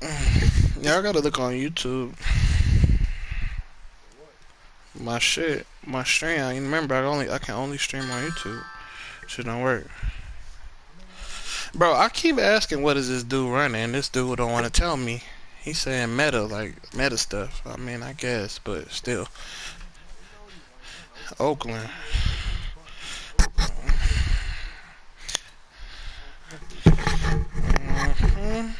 Yeah, I gotta look on YouTube. My shit, my stream. I remember I can only stream on YouTube. Shit don't work, bro. I keep asking what is this dude running. This dude don't want to tell me. He's saying meta, like meta stuff. I mean, I guess, but still, Oakland. Hmm.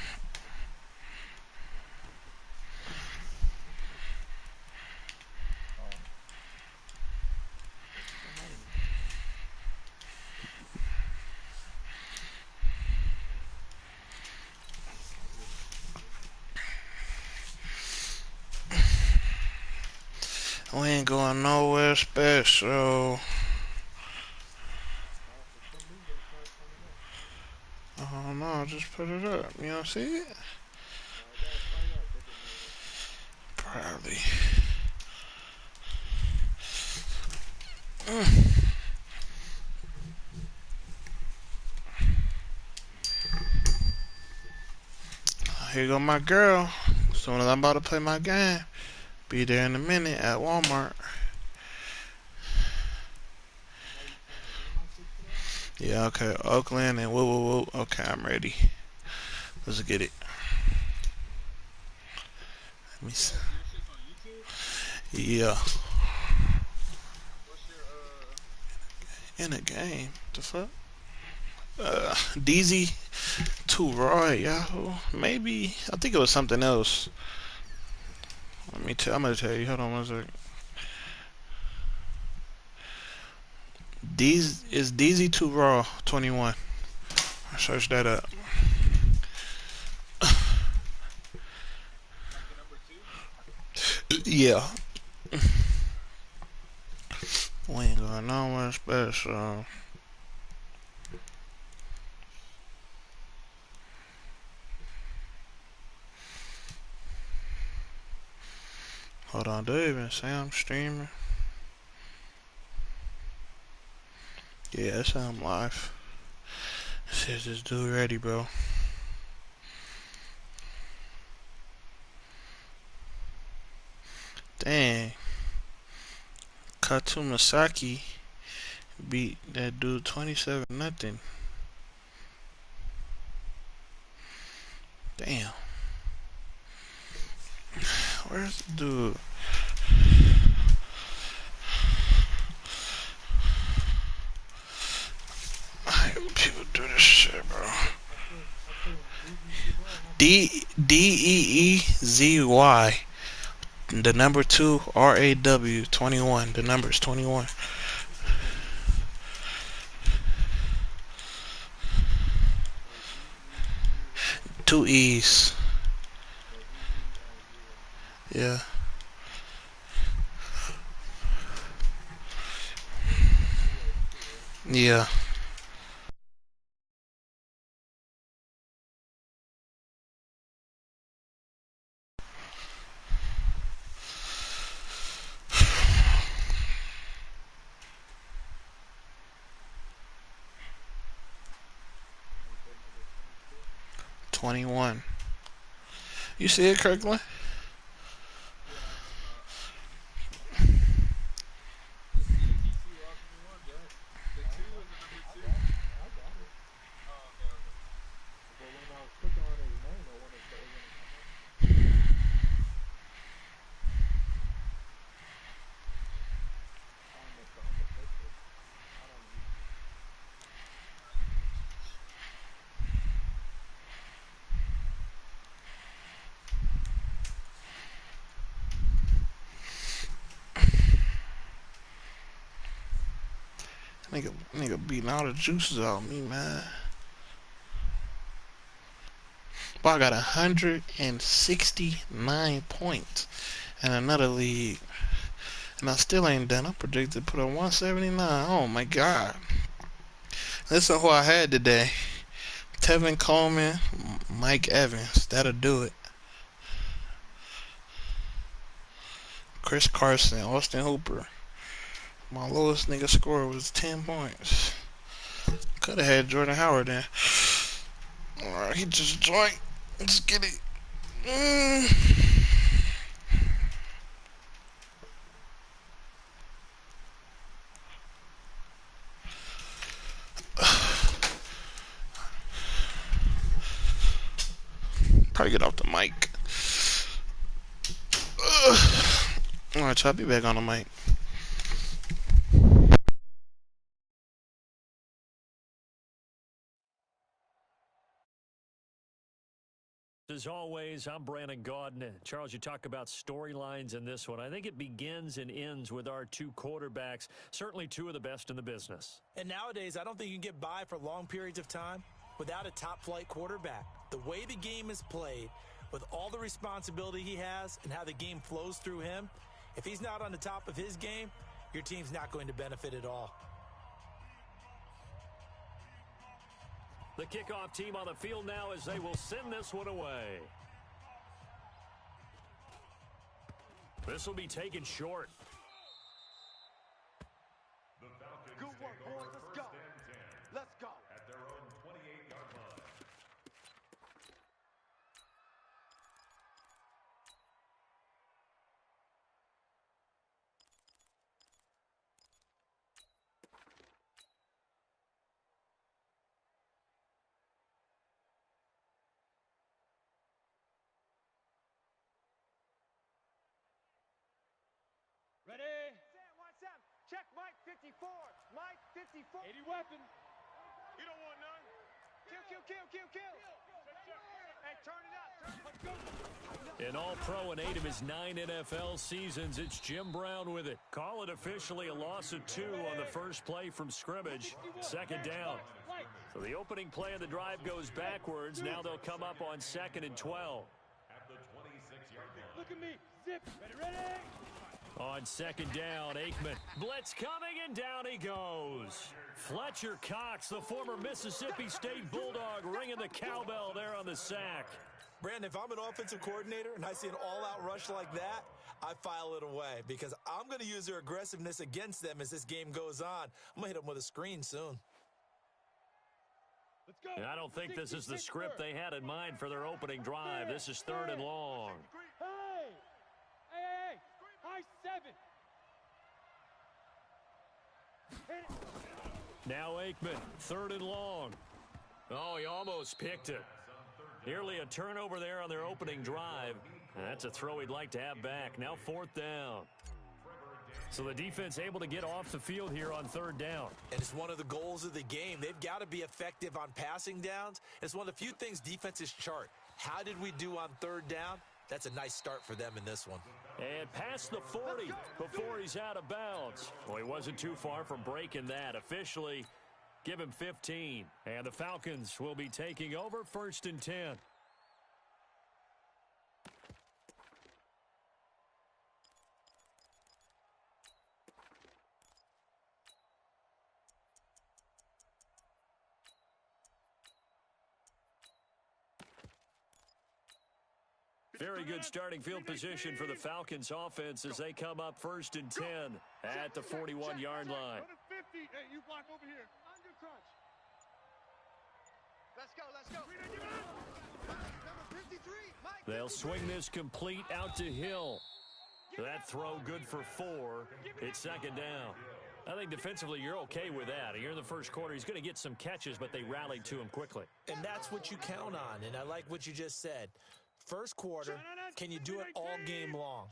We ain't going nowhere special. Oh no, just put it up. You don't see it? Probably. Here go my girl. Soon as I'm about to play my game, be there in a minute at Walmart. Yeah, okay. Oakland and woo woo woo. Okay, I'm ready. Let's get it. Let me see. Yeah. In a game. The fuck? DZ 2 Raw at Yahoo. Maybe. I think it was something else. Let me tell. I'm gonna tell you. Hold on one sec. DZ 2 Raw 21. I searched that up. Yeah. We ain't going nowhere special. Hold on, do it even say I'm streaming? Yeah, that's how I'm live. It says this dude ready, bro. Dang. Katu Masaki beat that dude 27 nothing. Damn. Where's the dude? I hate people do this shit, bro. Deezy. The number 2 RAW 21. The number is 21. Two E's. Yeah. Yeah. $21. You see it, Kirkland? Nigga beating all the juices out of me, man. But I got 169 points in another league. And I still ain't done. I'm projected to put a 179. Oh my god. Listen who I had today. Tevin Coleman, Mike Evans. That'll do it. Chris Carson, Austin Hooper. My lowest nigga score was 10 points. Could have had Jordan Howard then. Alright, he just joined. Let's get it. Probably get off the mic. Alright, so I'll be back on the mic. As always, I'm Brandon Gaudin. Charles, you talk about storylines in this one. I think it begins and ends with our two quarterbacks, certainly two of the best in the business. And nowadays, I don't think you can get by for long periods of time without a top-flight quarterback. The way the game is played, with all the responsibility he has and how the game flows through him, if he's not on the top of his game, your team's not going to benefit at all. The kickoff team on the field now as they will send this one away. This will be taken short. Good work, boys. Let's go. Let's go. At their own 28-yard line. Ready? Sam, watch out. Check Mike 54. Mike 54. 80 weapon. You don't want none. Kill. Hey, turn it up. Let's go. An all-pro in 8 of his 9 NFL seasons, it's Jim Brown with it. Call it officially a loss of 2 on the first play from scrimmage. Second down. So the opening play of the drive goes backwards. Now they'll come up on 2nd and 12. At the 26-yard line. Look at me. Zip. Ready? On 2nd down, Aikman. Blitz coming, and down he goes. Fletcher Cox, the former Mississippi State Bulldog, ringing the cowbell there on the sack. Brandon, if I'm an offensive coordinator and I see an all-out rush like that, I file it away because I'm going to use their aggressiveness against them as this game goes on. I'm going to hit them with a screen soon. Let's go. And I don't think this is the script they had in mind for their opening drive. This is 3rd and long. Hey. High 7. Hit it. Now Aikman, 3rd and long. Oh, he almost picked it. Nearly a turnover there on their opening drive. That's a throw he'd like to have back. Now 4th down. So the defense able to get off the field here on 3rd down. And it's one of the goals of the game. They've got to be effective on passing downs. It's one of the few things defenses chart. How did we do on 3rd down? That's a nice start for them in this one. And past the 40 before he's out of bounds. Well, he wasn't too far from breaking that. Officially, give him 15. And the Falcons will be taking over 1st and 10. Very good starting field position for the Falcons offense as they come up 1st and 10 at the 41-yard line. Hey, you block over here. Under crunch. Let's go. Number 53, Mike. They'll swing this complete out to Hill. That throw good for 4. It's 2nd down. I think defensively you're okay with that. You're in the first quarter. He's going to get some catches, but they rallied to him quickly. And that's what you count on, and I like what you just said. First quarter, can you do it all game long?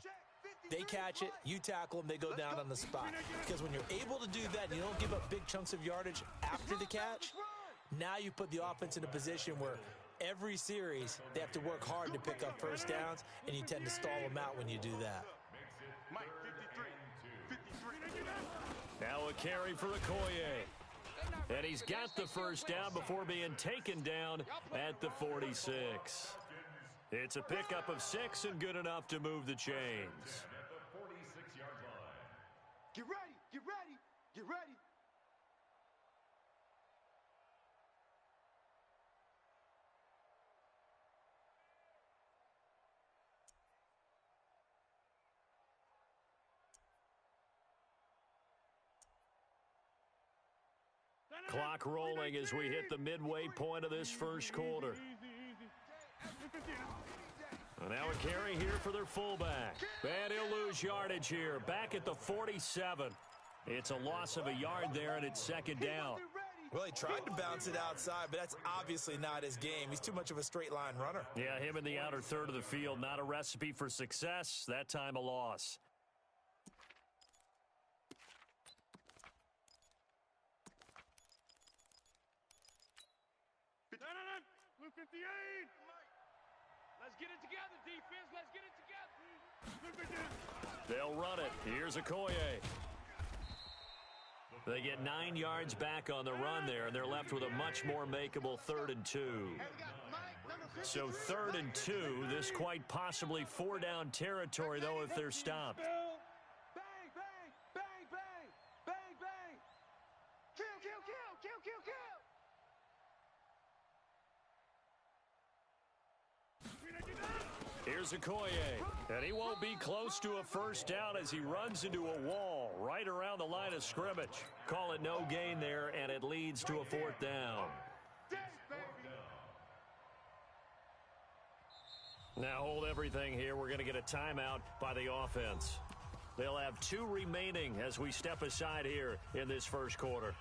They catch it, you tackle them, they go down on the spot. Because when you're able to do that and you don't give up big chunks of yardage after the catch, now you put the offense in a position where every series they have to work hard to pick up first downs, and you tend to stall them out when you do that. Mike 53. Now a carry for Okoye. And he's got the first down before being taken down at the 46. It's a pickup of 6 and good enough to move the chains. At the 46-yard line. Get ready. Clock rolling as we hit the midway point of this first quarter. Now a carry here for their fullback. And he'll lose yardage here. Back at the 47. It's a loss of a yard there, and it's second down. Well, he tried to bounce it outside, but that's obviously not his game. He's too much of a straight-line runner. Yeah, him in the outer third of the field. Not a recipe for success. That time a loss. Blue 58. Let's get it together, defense. Let's get it together. They'll run it. Here's Okoye. They get 9 yards back on the run there, and they're left with a much more makeable 3rd and 2. So 3rd and 2, this quite possibly 4-down territory, though, if they're stopped. Bang, bang, bang, bang, bang, bang. Kill, kill, kill, kill, kill, kill. Here's Okoye, and he won't be close to a first down as he runs into a wall right around the line of scrimmage. Call it no gain there, and it leads to a 4th down. Now hold everything here. We're going to get a timeout by the offense. They'll have 2 remaining as we step aside here in this first quarter.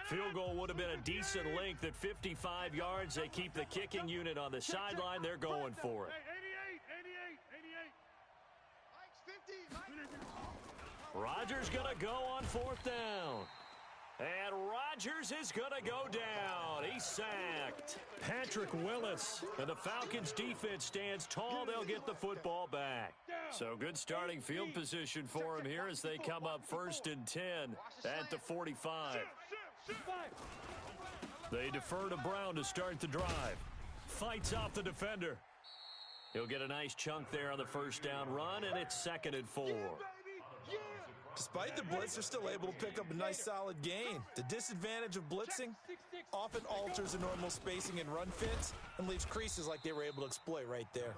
Field goal would have been a decent length at 55 yards. They keep the kicking unit on the sideline. They're going for it. 88, 88, 88. Rodgers going to go on 4th down. And Rodgers is going to go down. He's sacked. Patrick Willis. And the Falcons defense stands tall. They'll get the football back. So good starting field position for him here as they come up 1st and 10 at the 45. They defer to Brown to start the drive. Fights off the defender. He'll get a nice chunk there on the first down run, and it's 2nd and 4. Despite the blitz, they're still able to pick up a nice solid gain. The disadvantage of blitzing often alters the normal spacing and run fits and leaves creases like they were able to exploit right there.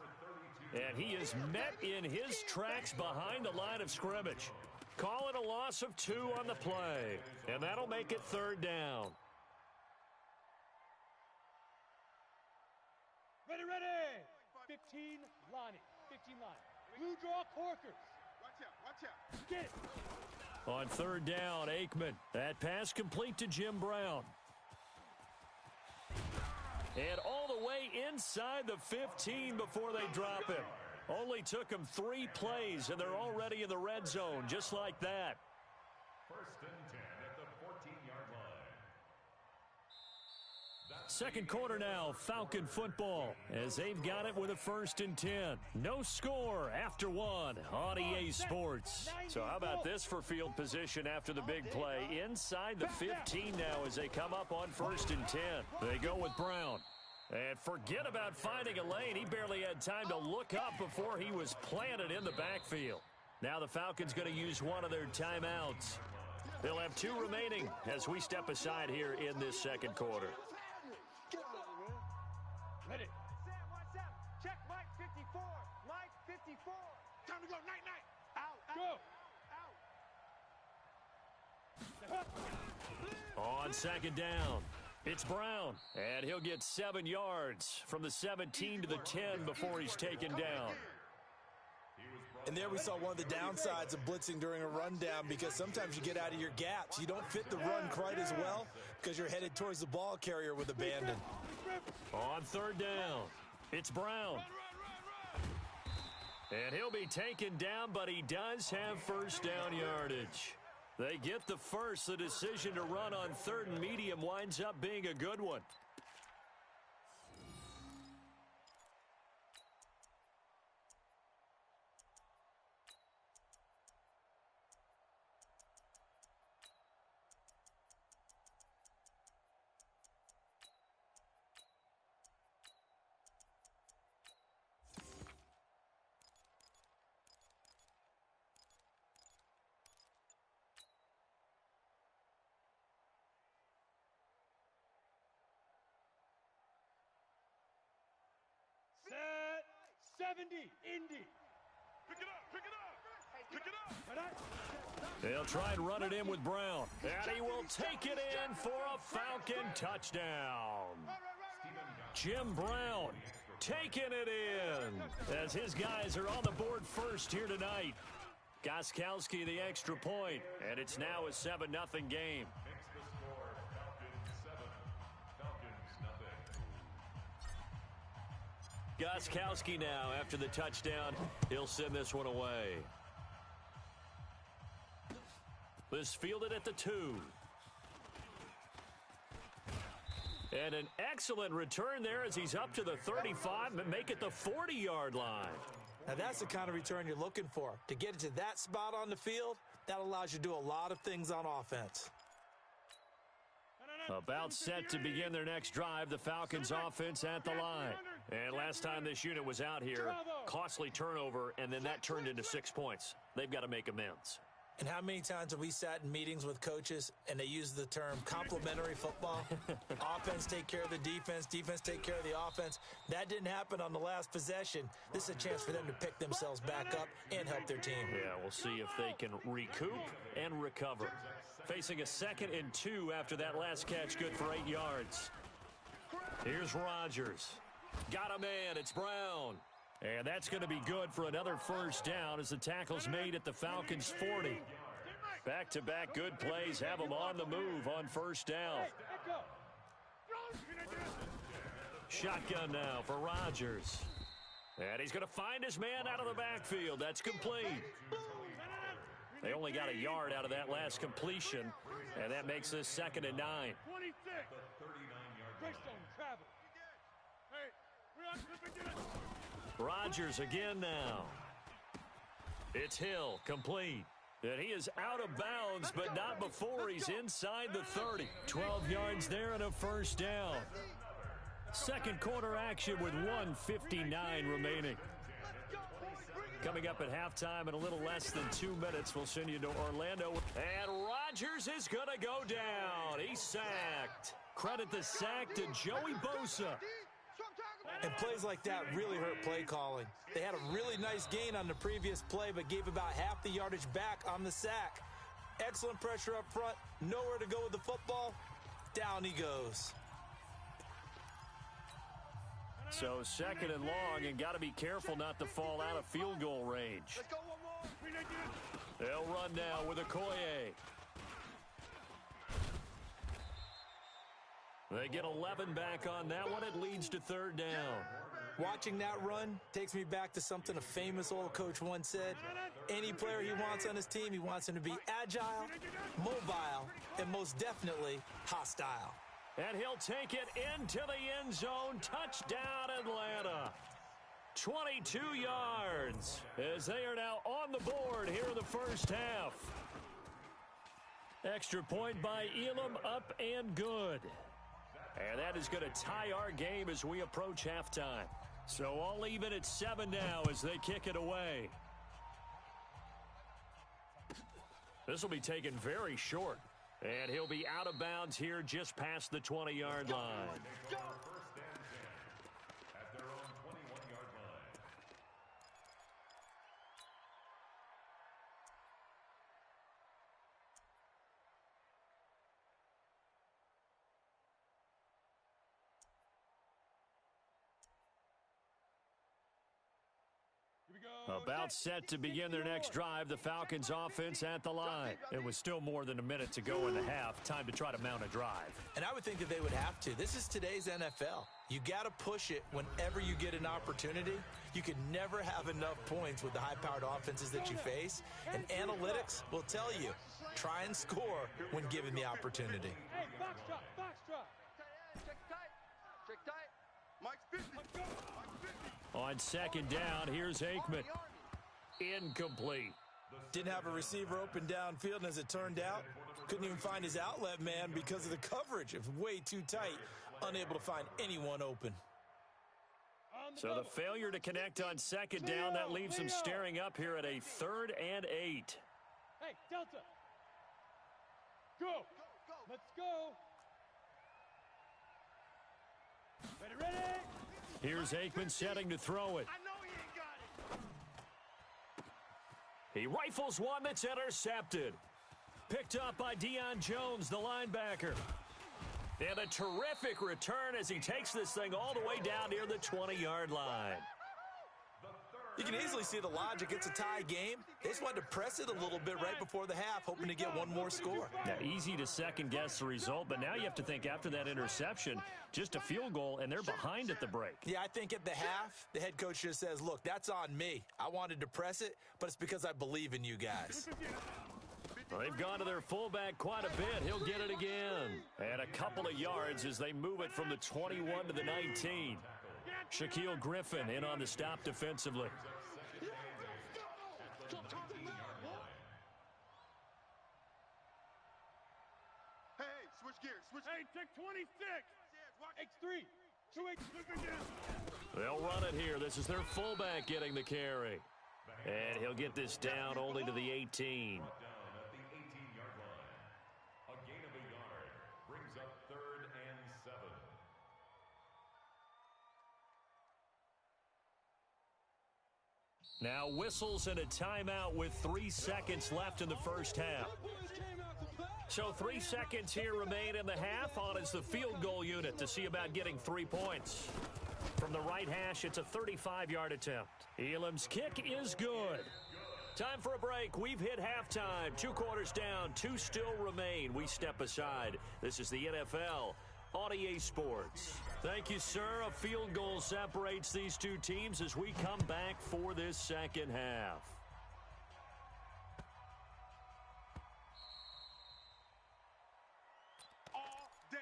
And he is met in his tracks behind the line of scrimmage. Call it a loss of 2 on the play. And that'll make it 3rd down. Ready, ready. 15 Lonnie. 15 Lonnie. Blue draw Corkers. Watch out. Get it. On 3rd down, Aikman. That pass complete to Jim Brown. And all the way inside the 15 before they drop him. Only took them 3 plays, and they're already in the red zone, just like that. 1st and 10 at the 14-yard line. Second quarter now, Falcon football, as they've got it with a 1st and 10. No score after 1 on EA Sports. So how about this for field position after the big play? Inside the 15 now as they come up on 1st and 10. They go with Brown. And forget about finding a lane. He barely had time to look up before he was planted in the backfield. Now the Falcons going to use one of their timeouts. They'll have 2 remaining as we step aside here in this second quarter. Ready. Sam, watch out. Check Mike 54. Mike 54. Time to go. Night, night. Out. Go. Out. On 2nd down, it's Brown. And he'll get 7 yards from the 17 to the 10 before he's taken down. And there we saw one of the downsides of blitzing during a rundown, because sometimes you get out of your gaps. You don't fit the run quite as well because you're headed towards the ball carrier with abandon. On 3rd down, it's Brown. And he'll be taken down, but he does have first down yardage. They get the first. The decision to run on 3rd and medium winds up being a good one. Set 70, Indy. Pick it up, pick it up. Hey, They'll try and run it in with Brown. And he will take it in for a Falcon touchdown. Jim Brown taking it in as his guys are on the board first here tonight. Gostkowski the extra point, and it's now a 7-0 game. Gostkowski now after the touchdown. He'll send this one away. This fielded at the 2. And an excellent return there as he's up to the 35 and make it the 40-yard line. Now that's the kind of return you're looking for. To get it to that spot on the field, that allows you to do a lot of things on offense. About set to begin their next drive, the Falcons offense at the line. And last time this unit was out here, costly turnover, and then that turned into 6 points. They've got to make amends. And how many times have we sat in meetings with coaches and they use the term complementary football? Offense take care of the defense, defense take care of the offense. That didn't happen on the last possession. This is a chance for them to pick themselves back up and help their team. Yeah, we'll see if they can recoup and recover. Facing a 2nd and 2 after that last catch, good for 8 yards. Here's Rodgers. Got a man, it's Brown. And that's going to be good for another first down as the tackle's made at the Falcons' 40. Back-to-back good plays have them on the move on first down. Shotgun now for Rodgers. And he's going to find his man out of the backfield. That's complete. They only got a yard out of that last completion, and that makes this 2nd and 9. 26. Rodgers again now. It's Hill, complete. And he is out of bounds, but not before he's inside the 30. 12 yards there and a first down. Second quarter action with 1:59 remaining. Coming up at halftime in a little less than 2 minutes, we'll send you to Orlando. And Rodgers is going to go down. He's sacked. Credit the sack to Joey Bosa. And plays like that really hurt play calling. They had a really nice gain on the previous play, but gave about half the yardage back on the sack. Excellent pressure up front. Nowhere to go with the football. Down he goes. So 2nd and long, and got to be careful not to fall out of field goal range. They'll run now with Okoye. They get 11 back on that one. It leads to 3rd down. Watching that run takes me back to something a famous old coach once said. Any player he wants on his team, he wants him to be agile, mobile, and most definitely hostile. And he'll take it into the end zone. Touchdown, Atlanta. 22 yards as they are now on the board here in the first half. Extra point by Elam, up and good. And that is going to tie our game as we approach halftime. So all even at 7 now as they kick it away. This will be taken very short. And he'll be out of bounds here just past the 20-yard line. About set to begin their next drive, the Falcons offense at the line. It was still more than a minute to go in the half. Time to try to mount a drive. And I would think that they would have to. This is today's NFL. You got to push it whenever you get an opportunity. You can never have enough points with the high-powered offenses that you face. And analytics will tell you, try and score when given the opportunity. Hey, box drop, box drop. Check tight. Check tight. Mike's 50. Mike's 50. On 2nd down, here's Aikman. Incomplete. Didn't have a receiver open downfield, and as it turned out, couldn't even find his outlet man because of the coverage. It was way too tight, unable to find anyone open. So the failure to connect on 2nd down, that leaves him staring up here at a 3rd and 8. Hey, Delta. Go. Let's go. Ready? Here's Aikman setting to throw it. I know he ain't got it. He rifles one that's intercepted. Picked up by Deion Jones, the linebacker. And a terrific return as he takes this thing all the way down near the 20-yard line. You can easily see the logic. It's a tie game. They just wanted to press it a little bit right before the half, hoping to get one more score. Now, easy to second-guess the result, but now you have to think after that interception, just a field goal, and they're behind at the break. Yeah, I think at the half, the head coach just says, look, that's on me. I wanted to press it, but it's because I believe in you guys. Well, they've gone to their fullback quite a bit. He'll get it again. And a couple of yards as they move it from the 21 to the 19. Shaquille Griffin in on the stop defensively. Hey, switch gears. Hey, check 26. X3. 2X. They'll run it here. This is their fullback getting the carry. And he'll get this down only to the 18. A gain of a yard brings up 3rd and 7. Now whistles and a timeout with 3 seconds left in the first half. So 3 seconds here remain in the half. On is the field goal unit to see about getting 3 points. From the right hash, it's a 35-yard attempt. Elam's kick is good. Time for a break. We've hit halftime. 2 quarters down. 2 still remain. We step aside. This is the NFL on EA Sports. Thank you, sir. A field goal separates these two teams as we come back for this second half. All day.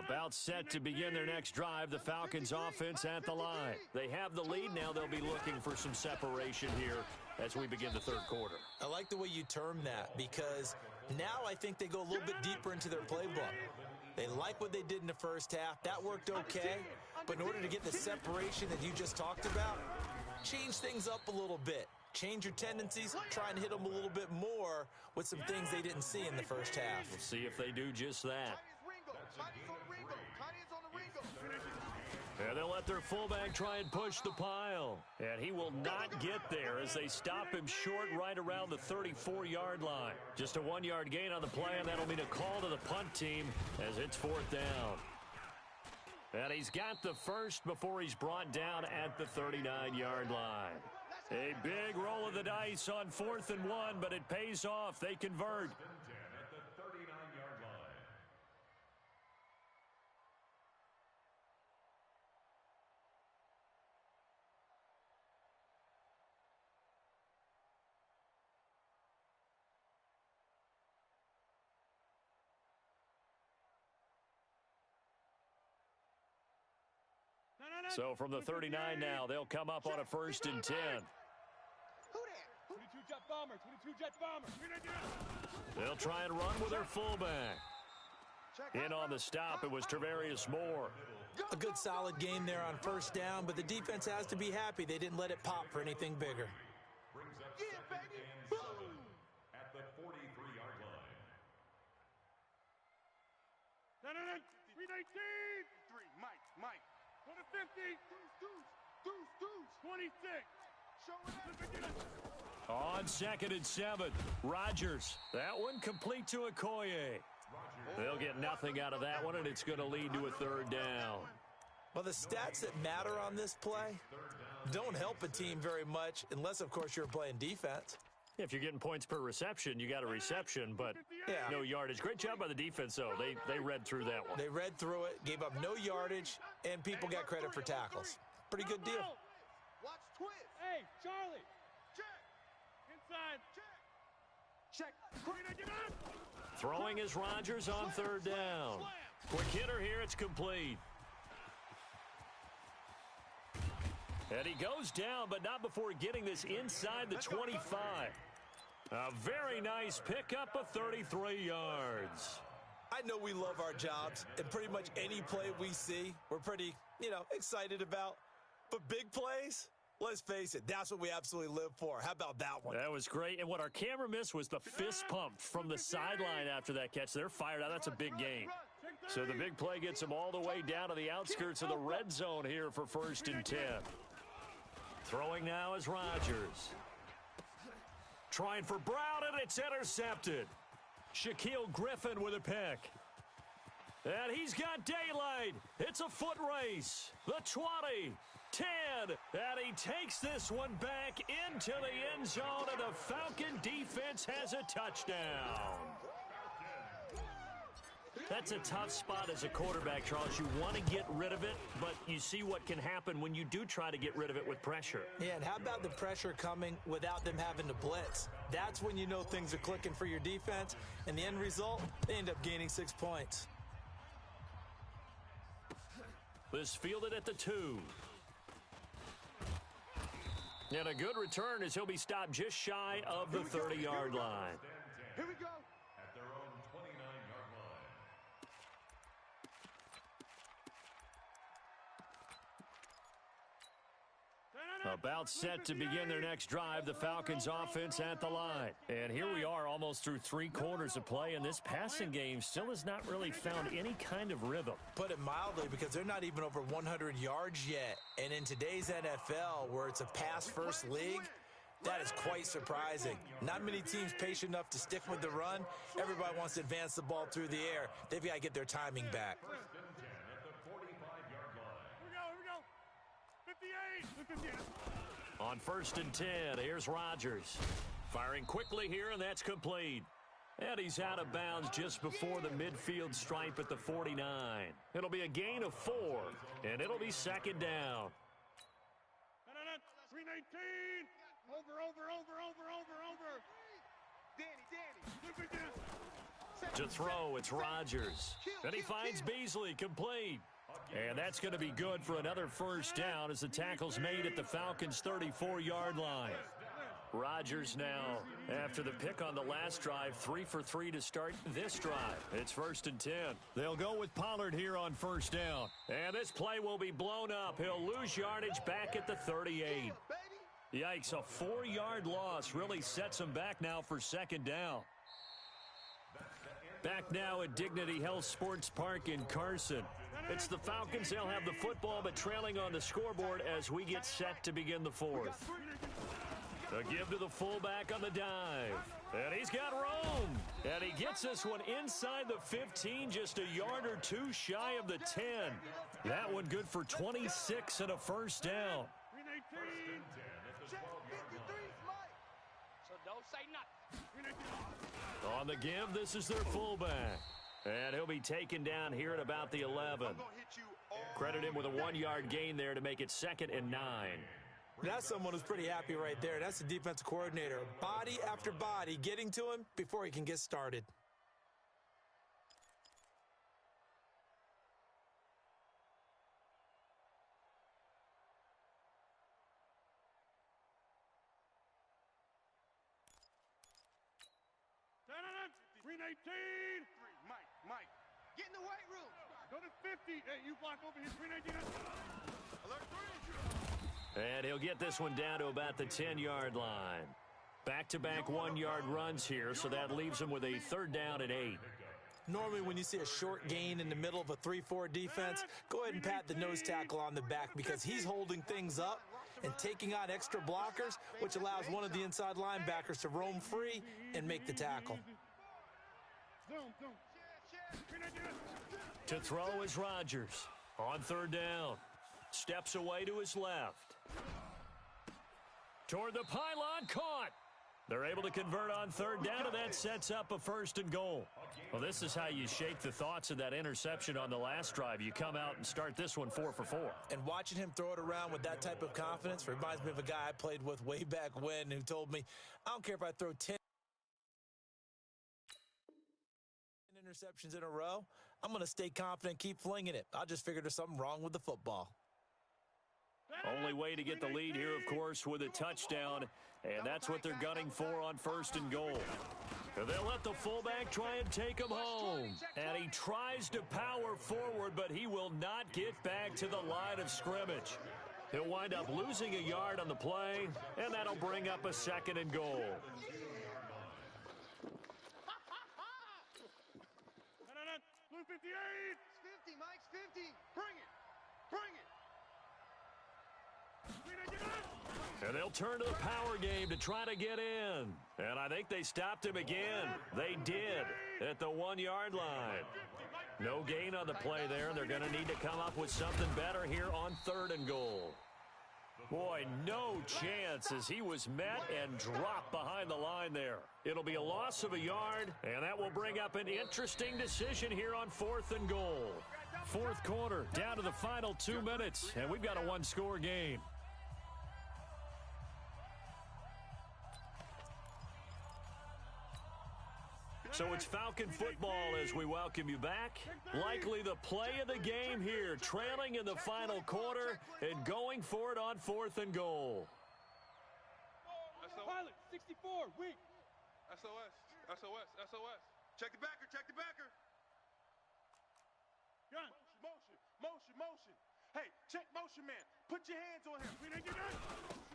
About set to begin their next drive, the Falcons offense at the line. They have the lead. Now they'll be looking for some separation here as we begin the third quarter. I like the way you term that because now I think they go a little bit deeper into their playbook. They like what they did in the first half. That worked okay. But in order to get the separation that you just talked about, change things up a little bit. Change your tendencies, try and hit them a little bit more with some things they didn't see in the first half. We'll see if they do just that. And they'll let their fullback try and push the pile. And he will not get there as they stop him short right around the 34-yard line. Just a 1-yard gain on the play, and that'll mean a call to the punt team as it's 4th down. And he's got the first before he's brought down at the 39-yard line. A big roll of the dice on 4th and 1, but it pays off. They convert. So from the 39 now, they'll come up on a 1st and 10. 22 jet bomber, 22 jet bomber. They'll try and run with their fullback. In on the stop, it was Travarius Moore. A good solid game there on 1st down, but the defense has to be happy they didn't let it pop for anything bigger. Yeah, baby. Boom. At the 43-yard line. 319. 3, Mike. To the 50. Deuce. 26. Show it up. On 2nd and 7, Rodgers. That one complete to Okoye. They'll get nothing out of that one, and it's going to lead to a 3rd down. Well, the stats that matter on this play don't help a team very much unless, of course, you're playing defense. If you're getting points per reception, you got a reception, but no yardage. Great job by the defense, though. They read through that one. They read through it, gave up no yardage, and people got credit for tackles. Pretty good deal. Watch twist. Hey, Charlie. Check. Inside. Check. Throwing is Rodgers on 3rd down. Quick hitter here, it's complete. And he goes down, but not before getting this inside the 25. A very nice pickup of 33 yards. I know we love our jobs, and pretty much any play we see, we're pretty, excited about. But big plays, let's face it, that's what we absolutely live for. How about that one? That was great. And what our camera missed was the fist pump from the sideline after that catch. They're fired out. That's a big gain. So the big play gets them all the way down to the outskirts of the red zone here for 1st and 10. Throwing Throwing now is Rodgers. Trying for Brown, and it's intercepted. Shaquille Griffin with a pick. And he's got daylight. It's a foot race. The 20, 10, and he takes this one back into the end zone, and the Falcon defense has a touchdown. That's a tough spot as a quarterback, Charles. You want to get rid of it, but you see what can happen when you do try to get rid of it with pressure. Yeah, and how about the pressure coming without them having to blitz? That's when you know things are clicking for your defense, and the end result, they end up gaining 6 points. This fielded at the 2. And a good return as he'll be stopped just shy of the 30-yard line. Here we go. At their own 29-yard line. About set to begin their next drive, the Falcons offense at the line. And here we are almost through 3 quarters of play, and this passing game still has not really found any kind of rhythm. Put it mildly, because they're not even over 100 yards yet. And in today's NFL, where it's a pass-first league, that is quite surprising. Not many teams patient enough to stick with the run. Everybody wants to advance the ball through the air. They've got to get their timing back. On 1st and 10, here's Rodgers. Firing quickly here, and that's complete. And he's out of bounds just before the midfield stripe at the 49. It'll be a gain of 4, and it'll be 2nd down. 319. Over. Danny. To throw, it's Rodgers. And he finds Beasley, complete. And that's going to be good for another 1st down as the tackle's made at the Falcons' 34-yard line. Rodgers now, after the pick on the last drive, 3 for 3 to start this drive. It's 1st and 10. They'll go with Pollard here on 1st down. And this play will be blown up. He'll lose yardage back at the 38. Yikes, a 4-yard loss really sets him back now for 2nd down. Back now at Dignity Health Sports Park in Carson. It's the Falcons. They'll have the football, but trailing on the scoreboard as we get set to begin the 4th. A give to the fullback on the dive. And he's got room. And he gets this one inside the 15, just a yard or 2 shy of the 10. That one good for 26 and a 1st down. So don't say nothing. On the give, this is their fullback. And he'll be taken down here at about the 11. Credit him with a 1-yard gain there to make it 2nd and 9. That's someone who's pretty happy right there. That's the defensive coordinator. Body after body getting to him before he can get started. Mike, get in the weight room. Go to 50. Hey, you block over here. 319. Alert 3. And he'll get this one down to about the 10-yard line. Back-to-back 1-yard runs here, so that leaves him with a 3rd down and 8. Normally, when you see a short gain in the middle of a 3-4 defense, go ahead and pat the nose tackle on the back because he's holding things up and taking out extra blockers, which allows one of the inside linebackers to roam free and make the tackle. To throw is Rodgers. On 3rd down. Steps away to his left. Toward the pylon, caught. They're able to convert on 3rd down, and that sets up a 1st and goal. Well, this is how you shake the thoughts of that interception on the last drive. You come out and start this one 4 for 4. And watching him throw it around with that type of confidence reminds me of a guy I played with way back when who told me, I don't care if I throw 10 interceptions in a row. I'm going to stay confident, keep flinging it. I just figured there's something wrong with the football. Only way to get the lead here, of course, with a touchdown, and that's what they're gunning for on 1st and goal. They'll let the fullback try and take him home, and he tries to power forward, but he will not get back to the line of scrimmage. He'll wind up losing a yard on the play, and that'll bring up a 2nd and goal. 58. It's 50, Mike's 50. Bring it. And they'll turn to the power game to try to get in. And I think they stopped him again. They did at the 1-yard line. No gain on the play there. They're going to need to come up with something better here on 3rd and goal. Boy, no chance as he was met and dropped behind the line there. It'll be a loss of a yard, and that will bring up an interesting decision here on 4th and goal. 4th quarter, down to the final 2 minutes, and we've got a 1-score game. So it's Falcon football as we welcome you back. Likely the play of the game here, trailing in the final quarter and going for it on 4th and goal. Pilot, 64, weak. SOS, SOS, SOS. Check the backer, check the backer. Gun. Motion, motion, motion. Hey, check motion man. Put your hands on him. We didn't get that.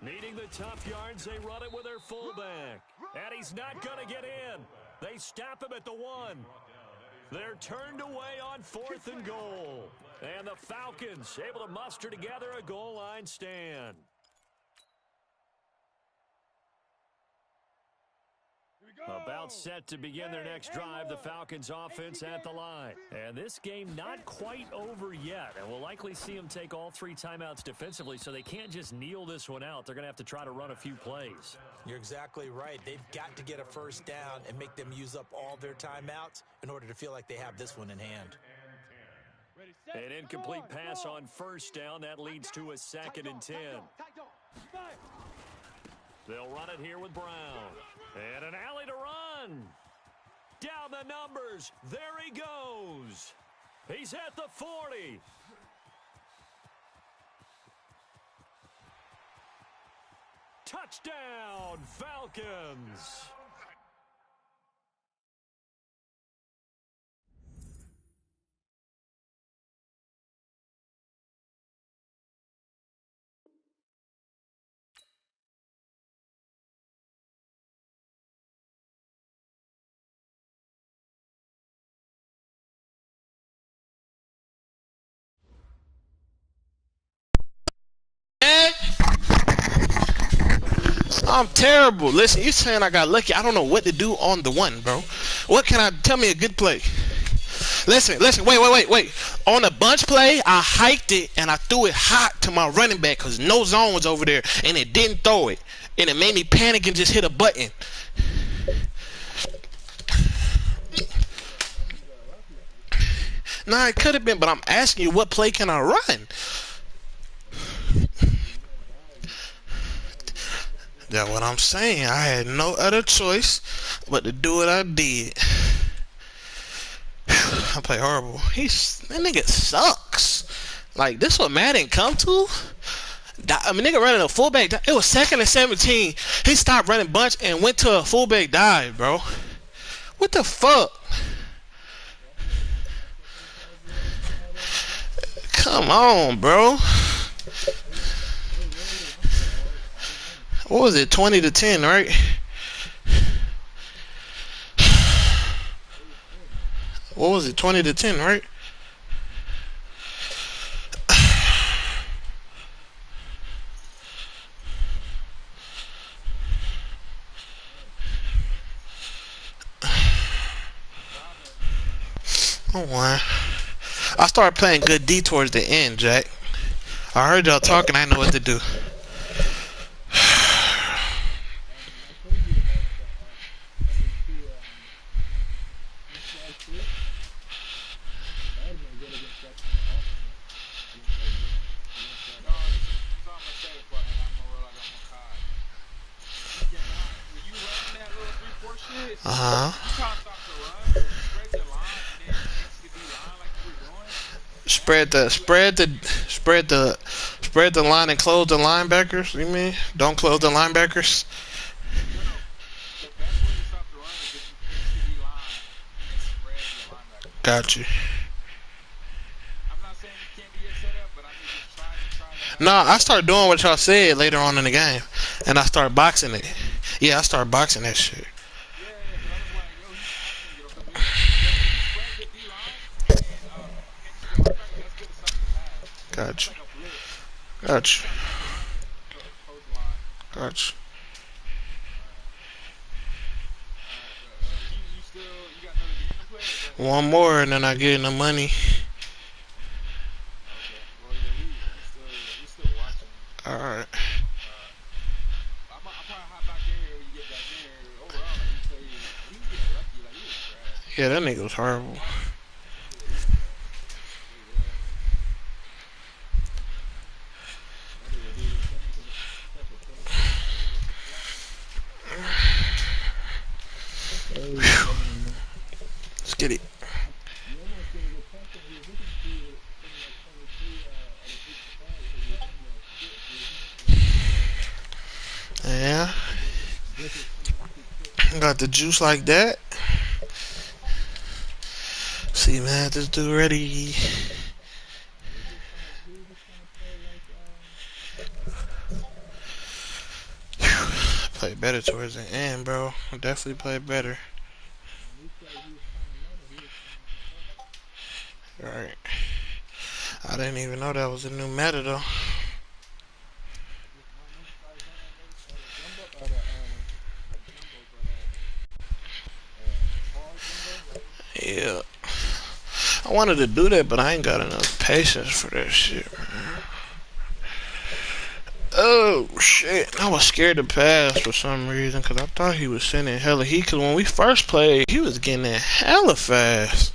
Needing the tough yards, they run it with their fullback. And he's not going to get in. They stop him at the 1. They're turned away on 4th and goal. And the Falcons able to muster together a goal line stand. About set to begin their next drive, the Falcons offense at the line. And this game not quite over yet. And we'll likely see them take all 3 timeouts defensively, so they can't just kneel this one out. They're going to have to try to run a few plays. You're exactly right. They've got to get a first down and make them use up all their timeouts in order to feel like they have this one in hand. An incomplete pass on first down. That leads to a 2nd and 10. They'll run it here with Brown. And an alley to run. Down the numbers. There he goes. He's at the 40. Touchdown, Falcons. I'm terrible. Listen, you saying I got lucky. I don't know what to do on the 1, bro. What can I tell me a good play? Listen, wait. On a bunch play, I hiked it and I threw it hot to my running back because no zone was over there and it didn't throw it. And it made me panic and just hit a button. Nah, it could have been, but I'm asking you, what play can I run? That's what I'm saying. I had no other choice but to do what I did. I play horrible. That nigga sucks. Like, this what Madden come to? I mean, nigga running a fullback. It was 2nd and 17. He stopped running bunch and went to a fullback dive, bro. What the fuck? Come on, bro. What was it? 20-10, right? What was it? 20-10, right? Oh, wow. I started playing good D towards the end, Jack. I heard y'all talking. I know what to do. Spread the line and close the linebackers. You mean? Don't close the linebackers. Got you. No, I started doing what y'all said later on in the game, and I started boxing it. Yeah, I started boxing that shit. Gotcha. Gotcha. You got another game to play? One more and then I get in the money. Okay. Well, yeah, we still watching. Alright. I'll probably hop back in here when you get back in here. Overall, like he played, he was getting lucky. Like he was trash. Yeah, that nigga was horrible. Yeah. That nigga did his thing to the fucking thing. Hey, man. Let's get it. You almost gonna go past him. He was looking to see something like 23 out of 65 because he was in the split. He was in Yeah. bracket 21-6. Got the juice like that. See, man, this dude ready. He was just trying to play like Played better towards the end, bro. Definitely played better. he felt like he was trying to meta. He was trying to play. Right. I didn't even know that was a new meta though. Just not much guys on that notice or the jumbo or the not jumbo but tall jumbo, whatever. Yeah. I wanted to do that, but I ain't got enough patience for that shit, man. Oh, shit. I was scared to pass for some reason, because I thought he was sending hella heat, because when we first played, he was getting in hella fast.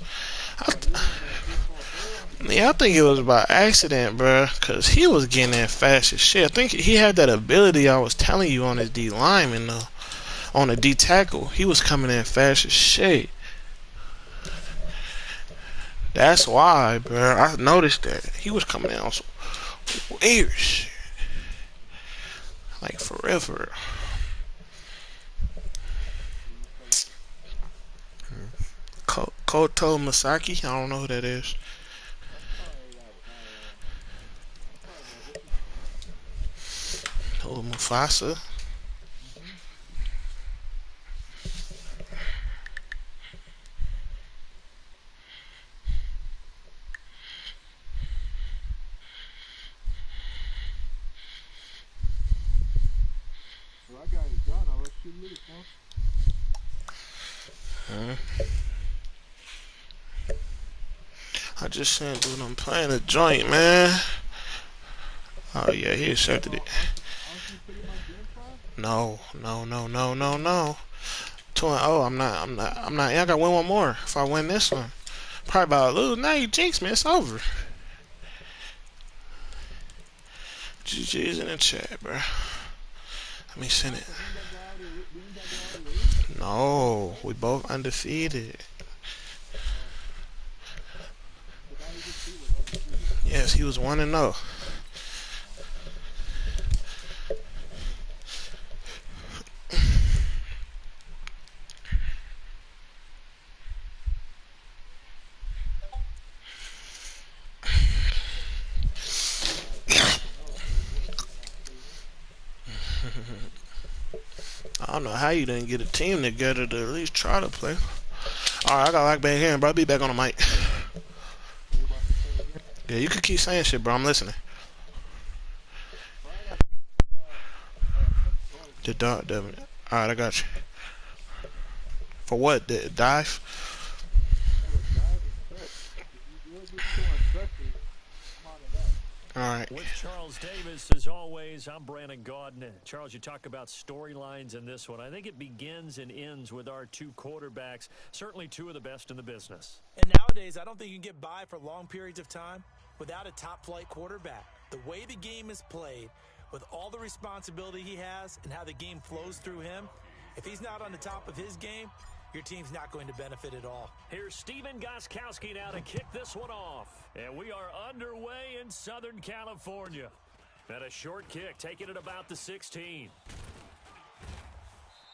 Yeah, I think it was by accident, bro, because he was getting in fast as shit. I think he had that ability I was telling you on his D lineman, though. On the D tackle, he was coming in fast as shit. That's why, bro. I noticed that. He was coming in on some weird shit. Like, for real, for real. Koto Masaki? I don't know who that is. That's probably that's probably that what's his name? Oh, Mufasa. Well, I got it done. I'll let you loose, man. I just seen dude I'm playing a joint, man. Oh yeah, he accepted it. Aren't you pretty much in, Prime? No, no, no, no, no, no. 2-0. I'm not. Yeah, I gotta win one more. If I win this one, probably about to lose. Now you jinx me. It's over. GG's in the chat, bro. Let me send it. Didn't that guy already lose? No, we both undefeated. The guy you just beat was undefeated. Yes, he was 1-0. I don't know how you didn't get a team together to at least try to play. Alright, I got locked back here, bro. I'll be back on the mic. Are you about to play again? Yeah, you can keep saying shit, bro. I'm listening. The dog, Devin. Alright, I got you. For what? The dive? If you do this too much pressure, I'm out of that. Alright. With Charles Davis, as always, I'm Brandon Gaudin. Charles, you talk about storylines in this one. I think it begins and ends with our two quarterbacks, certainly two of the best in the business. And nowadays, I don't think you can get by for long periods of time without a top-flight quarterback. The way the game is played, with all the responsibility he has and how the game flows through him, if he's not on the top of his game, your team's not going to benefit at all. Here's Steven Gostkowski now to kick this one off. And we are underway in Southern California. And a short kick, taking it about the 16.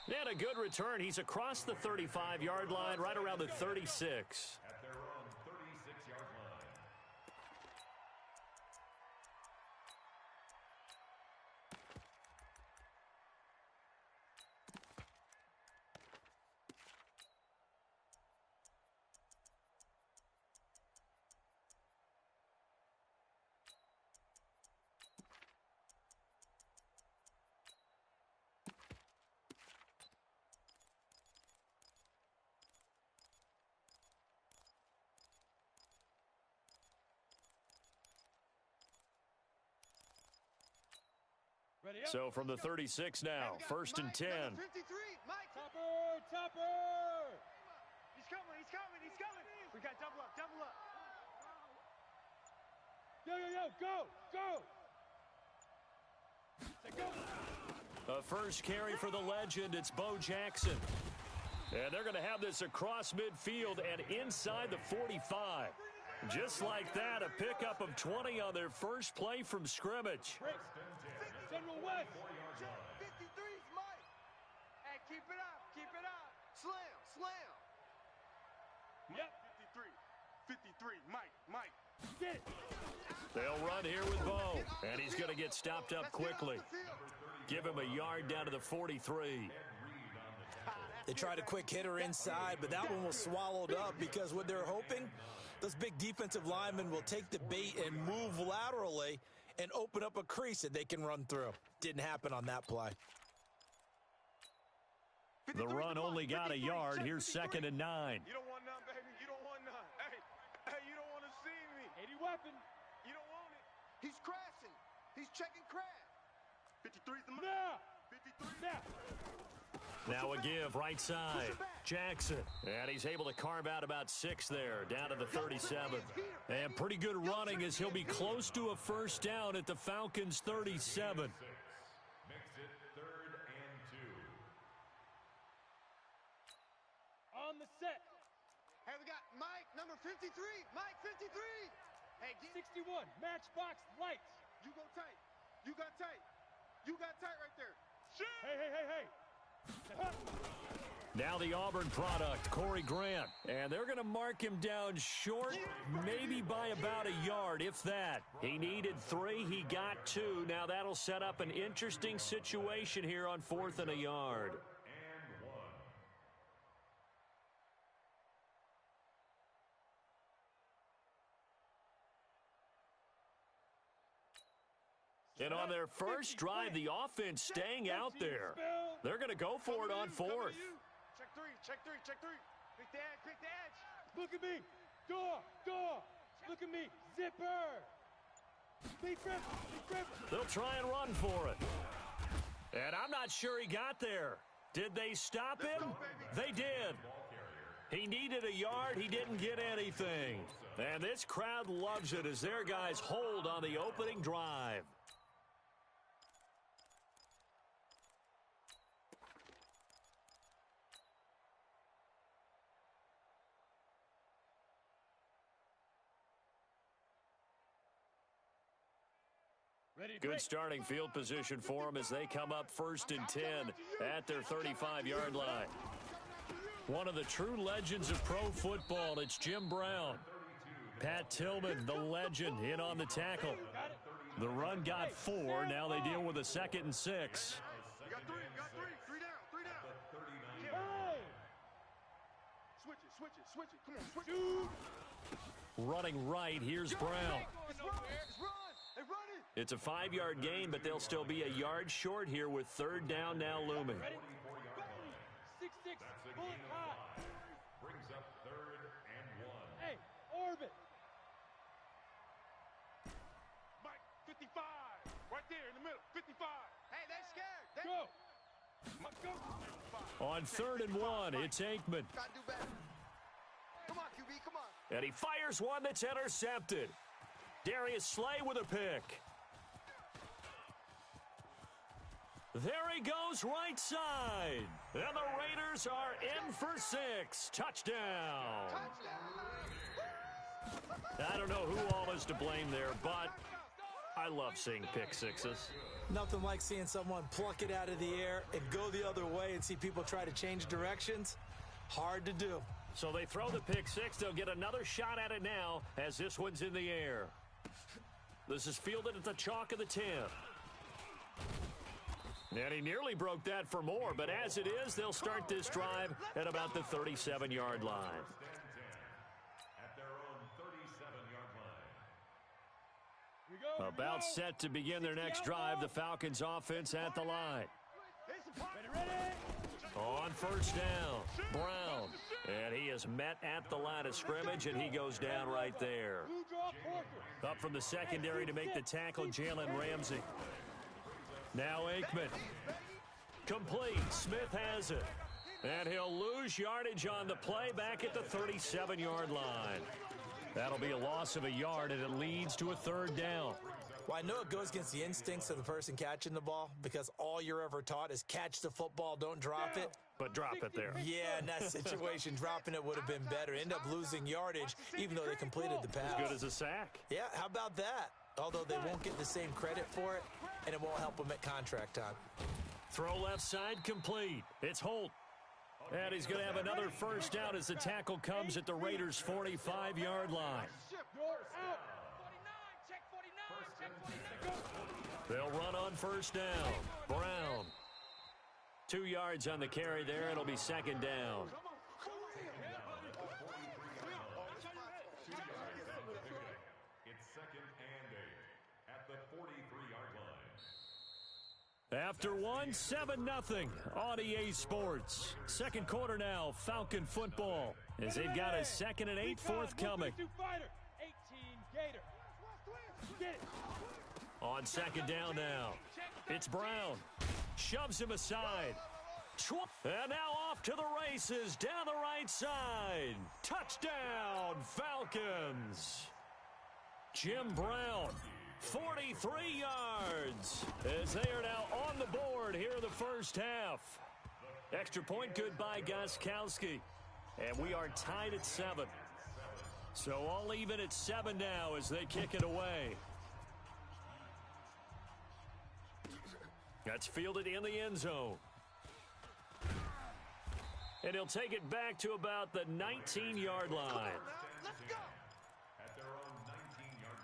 And a good return. He's across the 35-yard line, right around the 36. At their own 36-yard line. So from the 36 now, first and 10. 53, Mike. Topper, Topper. He's coming, he's coming, he's coming. We got double up, double up. Yo, go, go. Say go. A first carry for the legend. It's Bo Jackson. And they're going to have this across midfield and inside the 45. Just like that, a pickup of 20 on their first play from scrimmage. Central West. 53's Mike. Hey, keep it up, keep it up. Slam, slam. Yep. 53, Mike. Get it. They'll run here with Bo, and he's going to get stopped up quickly. Give him a yard down to the 43. They tried a quick hitter inside, but that one was swallowed up because what they're hoping, those big defensive linemen will take the bait and move laterally and open up a crease that they can run through. Didn't happen on that play. The run only got a yard. Here's second and 9. You don't want none, baby. You don't want none. Hey, you don't want to see me. 80 weapon. You don't want it. He's crashing. He's checking crash. 53's the Now. 53. Now. Now a give right side. Jackson. And he's able to carve out about 6 there, down to the 37. And pretty good running as he'll be close to a first down at the Falcons' 37. Makes it 3rd and 2. On the set. Hey, we got Mike, number 53. Mike, 53. Hey, 61. Matchbox lights. You go tight. You got tight. You got tight right there. Hey. Now the Auburn product, Corey Grant. And they're going to mark him down short, maybe by about a yard, if that. He needed 3, he got 2. Now that'll set up an interesting situation here on 4th and a yard. And 1. And on their first drive, the offense staying out there. They're going to go for it on 4th. Check 3. Pick the edge. Look at me. Door. Look at me. Zipper. Big trip. They'll try and run for it. And I'm not sure he got there. Did they stop him? They did. He needed a yard. He didn't get anything. And this crowd loves it as their guys hold on the opening drive. Good starting field position for them as they come up 1st and 10 at their 35-yard line. One of the true legends of pro football, it's Jim Brown. Pat Tillman, the legend, in on the tackle. The run got 4. Now they deal with a 2nd and 6. You got 3. Three down. Hey. Switch it. Come on, switch it. Running right, here's Brown. It's run. Hey, run it. It's a 5-yard gain, but they'll still be a yard short here with 3rd down now looming. 6-6. That's a Bullet gain of hot. 5. Brings up 3rd and 1. Hey, orbit. Mike, 55. Right there in the middle. 55. Hey, they're scared. Go. On 3rd and 1, it's Aikman. Gotta do better. Come on, QB, come on. And he fires one that's intercepted. Darius Slay with a pick. There he goes right side. And the Raiders are in for 6. Touchdown. I don't know who all is to blame there, but I love seeing pick sixes. Nothing like seeing someone pluck it out of the air and go the other way and see people try to change directions. Hard to do. So they throw the pick 6. They'll get another shot at it now as this one's in the air. This is fielded at the chalk of the 10. And he nearly broke that for more, but as it is, they'll start this drive at about the 37-yard line. At their own 37-yard line. About set to begin their next drive, the Falcons offense at the line. Ready. On 1st down, Brown. And he is met at the line of scrimmage, and he goes down right there. Blue draw Porker. Up from the secondary to make the tackle, Jalen Ramsey. Now Aikman. Complete. Smith has it. And he'll lose yardage on the play back at the 37-yard line. That'll be a loss of a yard, and it leads to a 3rd down. Well, I know it goes against the instincts of the person catching the ball because all you're ever taught is catch the football, don't drop it. But drop it there. Yeah, in that situation, dropping it would have been better. End up losing yardage, even though they completed the pass. As good as a sack. Yeah, how about that? Although they won't get the same credit for it, and it won't help them at contract time. Throw left side complete. It's Holt. And he's going to have another 1st down as the tackle comes at the Raiders' 45-yard line. They'll run on 1st down. Brown. 2 yards on the carry there. It'll be 2nd down. It's 2nd and 8 at the 43-yard line. After 7-0 on EA Sports. 2nd quarter now, Falcon football, as they've got a 2nd and 8 forthcoming. 18 Gator. Get it. On 2nd down now, it's Brown. Shoves him aside. And now off to the races down the right side. Touchdown, Falcons. Jim Brown, 43 yards, as they are now on the board here in the 1st half. Extra point good by Gostkowski. And we are tied at 7. So all even at 7 now as they kick it away. That's fielded in the end zone. And he'll take it back to about the 19-yard line. Let's go. At their own 19-yard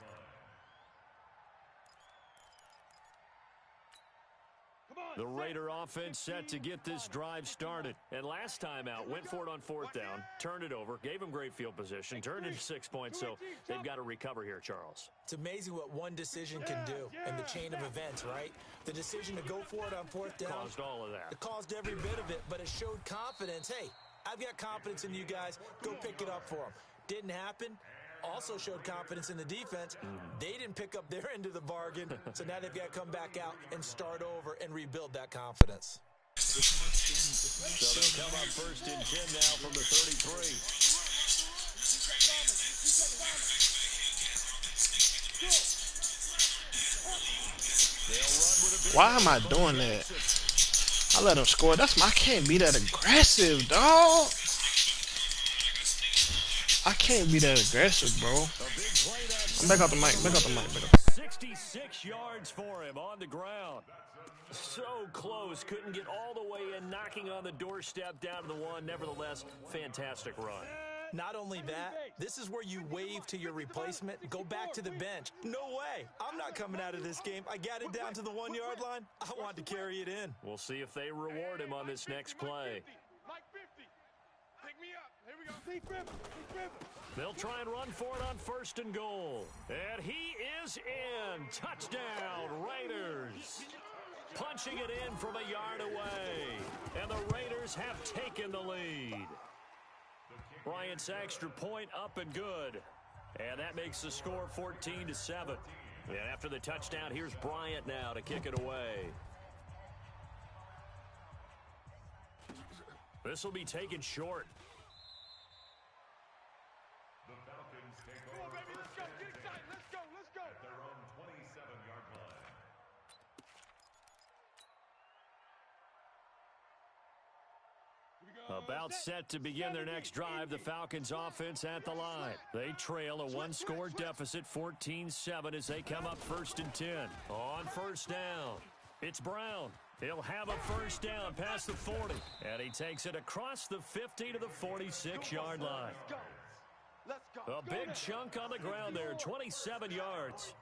line. The Raider offense set to get this drive started. And last time out, went for it on 4th down, turned it over, gave them great field position, turned into 6 points, so they've got to recover here, Charles. It's amazing what one decision can do in the chain of events, right? The decision to go for it on 4th down. Caused all of that. It caused every bit of it, but it showed confidence. Hey, I've got confidence in you guys. Go pick it up for them. Didn't happen. Also showed confidence in the defense. They didn't pick up their end of the bargain, so now they've got to come back out and start over and rebuild that confidence. So they'll come up 1st and 10 now from the 33. Why am I doing that? I let him score. I can't be that aggressive, dog. I can't be that aggressive, bro. Back out the mic. 66 yards for him on the ground. So close. Couldn't get all the way in, knocking on the doorstep down to the 1. Nevertheless, fantastic run. Not only that, this is where you wave to your replacement, go back to the bench. No way. I'm not coming out of this game. I got it down to the 1-yard line. I want to carry it in. We'll see if they reward him on this next play. Mike 50. Pick me up. Here we go. Deep river. They'll try and run for it on 1st and goal. And he is in. Touchdown, Raiders. Punching it in from a yard away. And the Raiders have taken the lead. Bryant's extra point up and good. And that makes the score 14-7. And after the touchdown, here's Bryant now to kick it away. This will be taken short. The Falcons take Come on, over baby. Let's go. Get excited. Let's go. at their own 27-yard line. About set to begin their next drive, the Falcons offense at the line. They trail a 1-score deficit, 14-7, as they come up 1st and 10. On 1st down, it's Brown. He'll have a 1st down past the 40, and he takes it across the 50 to the 46-yard line. Let's go. A big chunk on the ground there, 27 yards.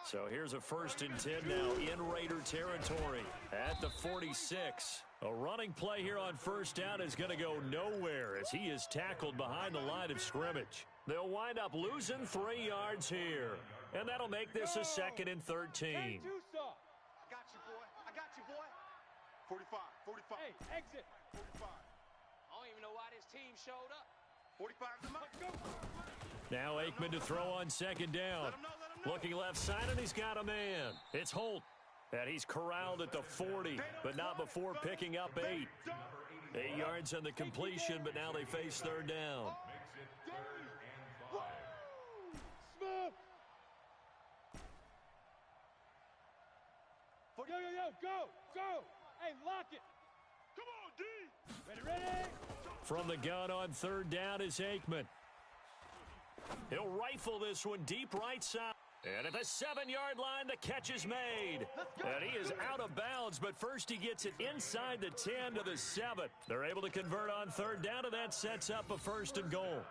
So here's a 1st and 10 now in Raider territory at the 46. A running play here on 1st down is going to go nowhere as he is tackled behind the line of scrimmage. They'll wind up losing 3 yards here, and that'll make this a 2nd and 13. Hey, Tusa. I got you, boy. 45. Hey, exit. 45. I don't even know why this team showed up. 45 to the mark. Now Aikman to throw on 2nd down. Looking left side, and he's got a man. It's Holt. And he's corralled at the 40, but not before picking up 8. 8 yards on the completion, but now they face third down. Smith! Go! Hey, lock it! Come on, D! Ready? From the gun on third down is Aikman. He'll rifle this one deep right side. And at the 7-yard line, the catch is made. And he is out of bounds, but first he gets it inside the 10 to the 7. They're able to convert on third down, and that sets up a 1st and goal.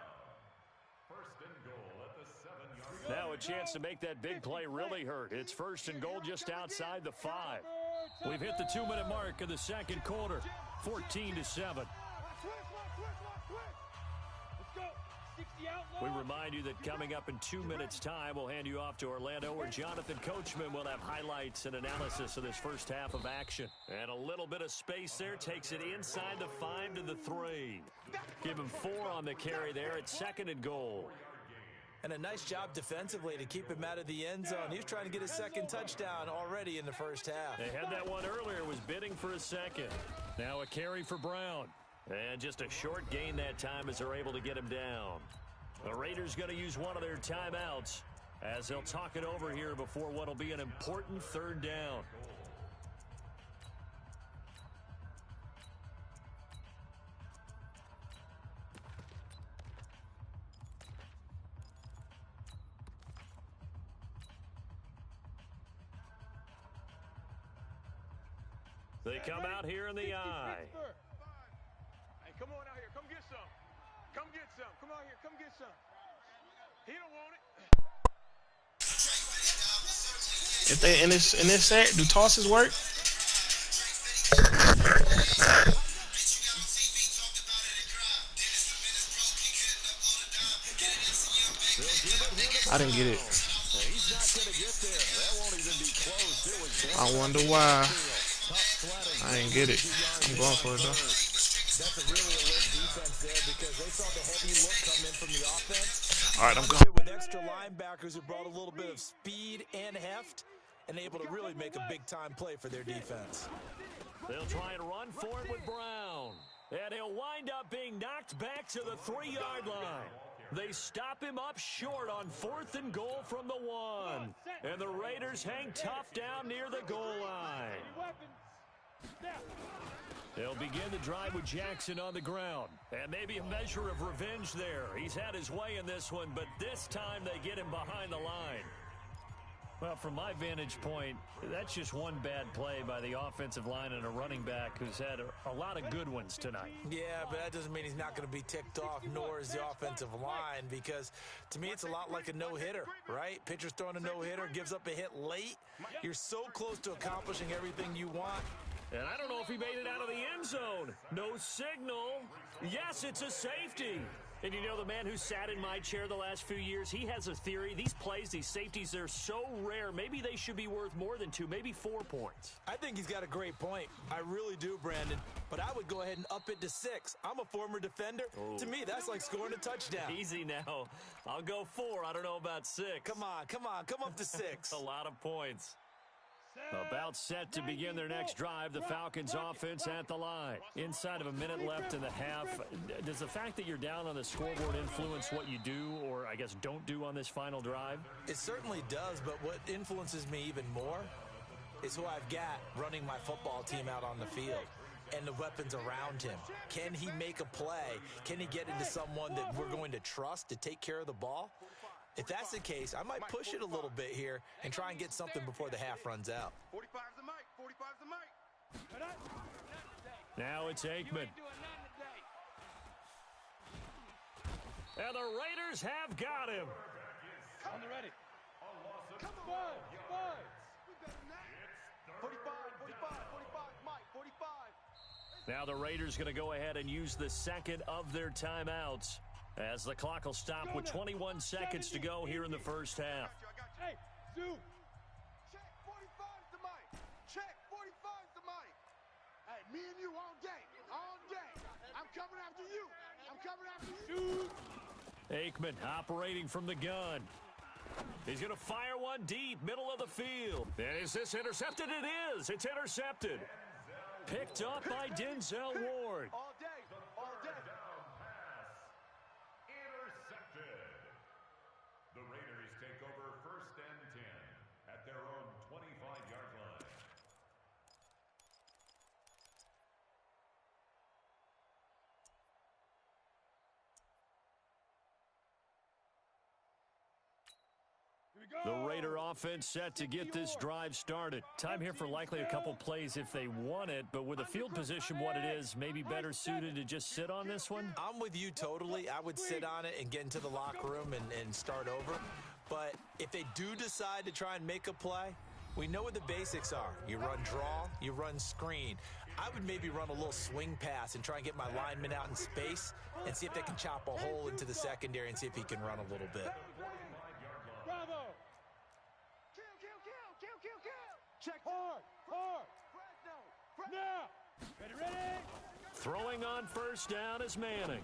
Now a chance to make that big play really hurt. It's 1st and goal just outside the 5. We've hit the 2-minute mark in the second quarter, 14 to 7. We remind you that coming up in 2 minutes' time, we'll hand you off to Orlando, where Jonathan Coachman will have highlights and analysis of this first half of action. And a little bit of space there takes it inside the 5 to the 3. Give him 4 on the carry there at 2nd and goal. And a nice job defensively to keep him out of the end zone. He was trying to get his 2nd touchdown already in the first half. They had that one earlier, was bidding for a 2nd. Now a carry for Brown. And just a short gain that time as they're able to get him down. The Raiders going to use one of their timeouts as they'll talk it over here before what will be an important third down. They come out here in the eye. Hey, come on out here. Come get some. Come get some. Come out here. Come get some. He don't want it. If they in this set, do tosses work? I didn't get it. He's not going to get there. That won't even be close. I wonder why. I didn't get it. I'm going for it though. That's a really alert defense there because they saw the heavy look come in from the offense. All right, I'm going. With extra linebackers who brought a little bit of speed and heft and able to really make a big-time play for their defense. They'll try and run for it with Brown. And he'll wind up being knocked back to the 3-yard line. They stop him up short on 4th and goal from the 1. And the Raiders hang tough down near the goal line. They'll begin the drive with Jackson on the ground. And maybe a measure of revenge there. He's had his way in this one, but this time they get him behind the line. Well, from my vantage point, that's just one bad play by the offensive line and a running back who's had a lot of good ones tonight. Yeah, but that doesn't mean he's not going to be ticked off, nor is the offensive line, because to me it's a lot like a no-hitter, right? Pitcher's throwing a no-hitter, gives up a hit late. You're so close to accomplishing everything you want. And I don't know if he made it out of the end zone. No signal. Yes, it's a safety. And you know, the man who sat in my chair the last few years, he has a theory. These plays, these safeties, they're so rare. Maybe they should be worth more than 2, maybe 4 points. I think he's got a great point. I really do, Brandon. But I would go ahead and up it to 6. I'm a former defender. Oh. To me, that's like scoring a touchdown. Easy now. I'll go 4. I don't know about 6. Come on. Come up to 6. A lot of points. About set to begin their next drive, the Falcons offense at the line. Inside of a minute left in the half. Does the fact that you're down on the scoreboard influence what you do, or I guess don't do on this final drive? It certainly does, but what influences me even more is who I've got running my football team out on the field and the weapons around him. Can he make a play? Can he get into someone that we're going to trust to take care of the ball? If that's the case, I might push it a little bit here and try and get something before the half runs out. 45's the mic. 45's the mic. Now it's Aikman. And the Raiders have got him. On the ready. Come on. 45, Mike, 45. Now the Raiders going to go ahead and use the second of their timeouts as the clock will stop with 21 seconds to go here in the first half. Hey, Zoo. Check 45's the mic. Check 45's the mic. Hey, me and you all day. All day. I'm coming after you. I'm coming after you. Aikman operating from the gun. He's going to fire one deep, middle of the field. And is this intercepted? It is. It's intercepted. Picked up by Denzel Ward. All day, all day. Down pass. Intercepted. The Raiders take over 1st and 10 at their own 25-yard line. The Raider offense set to get this drive started. Time here for likely a couple plays if they want it, but with the field position what it is, maybe better suited to just sit on this one? I'm with you totally. I would sit on it and get into the locker room and start over. But if they do decide to try and make a play, we know what the basics are. You run draw, you run screen. I would maybe run a little swing pass and try and get my lineman out in space and see if they can chop a hole into the secondary and see if he can run a little bit. Bravo! Check hard! Now! Ready? Throwing on first down is Manning.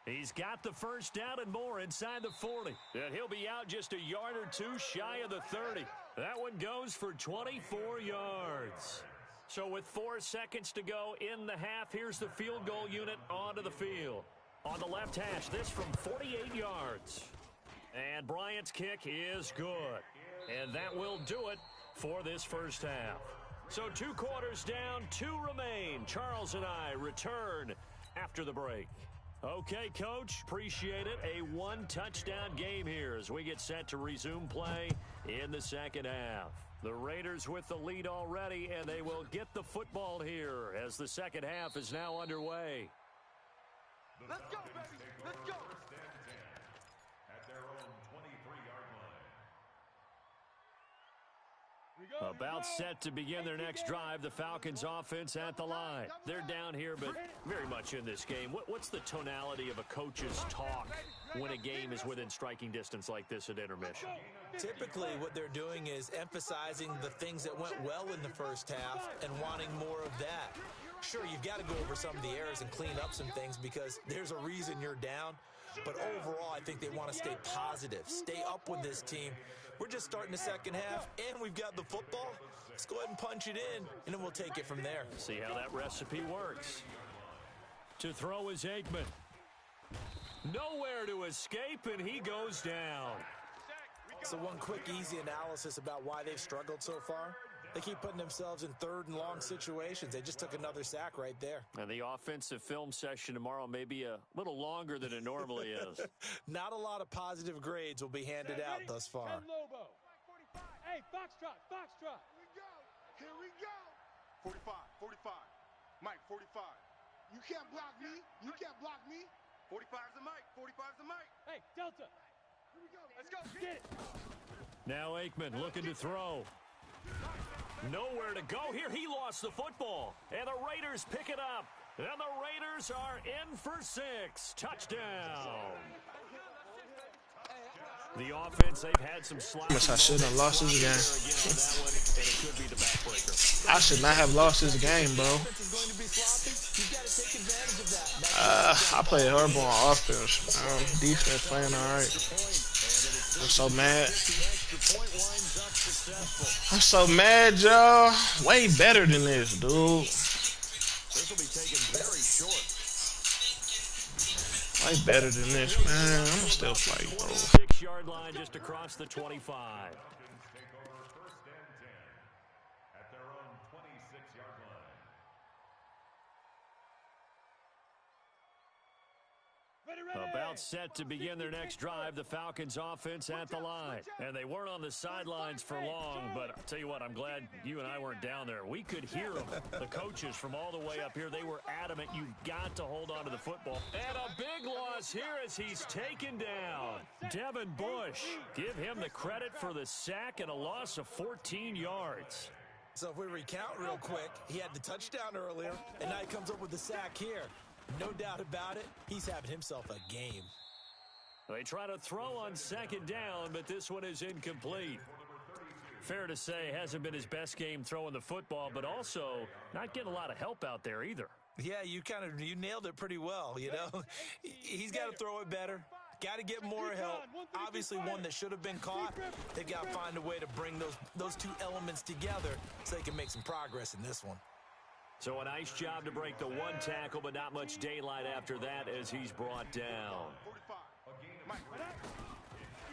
He's got the first down and more inside the 40. And he'll be out just a yard or two shy of the 30. That one goes for 24 yards. So with 4 seconds to go in the half, here's the field goal unit onto the field. On the left hash, this from 48 yards. And Bryant's kick is good. And that will do it for this first half. So 2 quarters down, 2 remain. Charles and I return after the break. Okay, Coach, appreciate it. A 1-touchdown game here as we get set to resume play in the second half. The Raiders with the lead already, and they will get the football here as the second half is now underway. Let's go, baby. Let's go. 1st and 10 at their own 23-yard line. About set to begin their next drive, the Falcons offense at the line. They're down here, but very much in this game. What's the tonality of a coach's talk when a game is within striking distance like this at intermission? Typically, what they're doing is emphasizing the things that went well in the first half and wanting more of that. Sure, you've got to go over some of the errors and clean up some things because there's a reason you're down. But overall, I think they want to stay positive, stay up with this team. We're just starting the second half, and we've got the football. Let's go ahead and punch it in, and then we'll take it from there. See how that recipe works. To throw is Aikman. Nowhere to escape, and he goes down. So one quick, easy analysis about why they've struggled so far. They keep putting themselves in 3rd and long situations. They just took another sack right there. And the offensive film session tomorrow may be a little longer than it normally is. Not a lot of positive grades will be handed out thus far. Lobo. Hey, Foxtrot. Here we go. 45. Mike, 45. You can't block me. 45's the Mike. Hey, Delta. Here we go. Let's go. Get it. Now Aikman looking to throw. Nowhere to go here. He lost the football. And the Raiders pick it up. And the Raiders are in for 6. Touchdown. The offense, they've had some slouches. I shouldn't have lost this game. I should not have lost this game, bro. I played horrible on offense. Defense playing all right. I'm so mad. I'm so mad, y'all. Way better than this, dude. This will be taken very short. Way better than this, man. I'm gonna still play, bro. 6-yard line just across the 25. Take over 1st and 10 at their own 26-yard line. About set to begin their next drive, the Falcons offense at the line. And they weren't on the sidelines for long, but I'll tell you what, I'm glad you and I weren't down there. We could hear them, the coaches from all the way up here. They were adamant, you've got to hold on to the football. And a big loss here as he's taken down. Devin Bush, give him the credit for the sack and a loss of 14 yards. So if we recount real quick, he had the touchdown earlier, and now he comes up with the sack here. No doubt about it, he's having himself a game. They try to throw on 2nd down, but this one is incomplete. Fair to say, hasn't been his best game throwing the football, but also not getting a lot of help out there either. Yeah, you nailed it pretty well, you know. He's got to throw it better. Got to get more help. Obviously, one that should have been caught. They've got to find a way to bring those two elements together so they can make some progress in this one. So a nice job to break the one tackle, but not much daylight after that as he's brought down.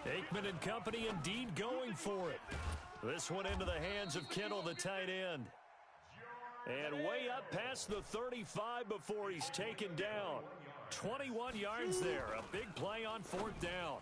Aikman and company indeed going for it. This one into the hands of Kittle, the tight end. And way up past the 35 before he's taken down. 21 yards there. A big play on 4th down.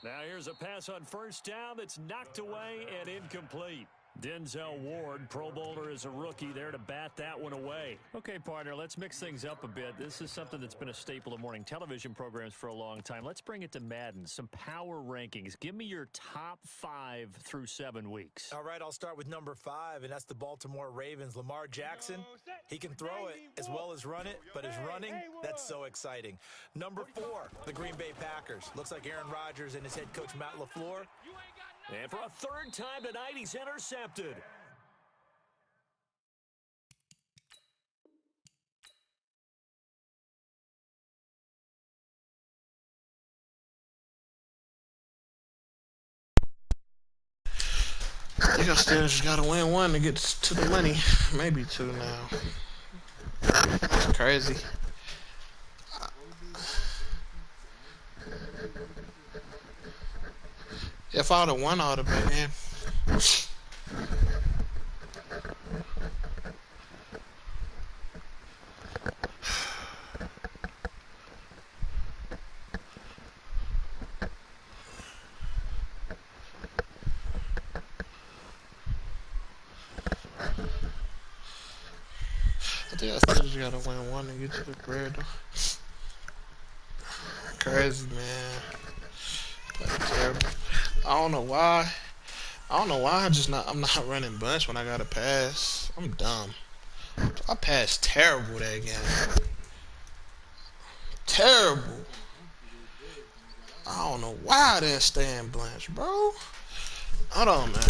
Now here's a pass on 1st down that's knocked away and incomplete. Denzel Ward, Pro Bowler as a rookie, there to bat that one away. Okay, partner, let's mix things up a bit. This is something that's been a staple of morning television programs for a long time. Let's bring it to Madden, some power rankings. Give me your top 5 through 7 weeks. All right, I'll start with number 5, and that's the Baltimore Ravens. Lamar Jackson, he can throw it as well as run it, but his running, that's so exciting. Number 4, the Green Bay Packers. Looks like Aaron Rodgers and his head coach, Matt LaFleur. And for a 3rd time tonight, he's intercepted. I think I still just gotta win one to get to the money. Maybe 2 now. That's crazy. If I would have won, I would have been in. I think I still just gotta win one to get to the bread. Crazy, man. Played terrible. I don't know why. I'm not running bunch when I got a pass. I'm dumb. I passed terrible that game. Terrible. I don't know why I didn't stay in blanch, bro. Hold on, man.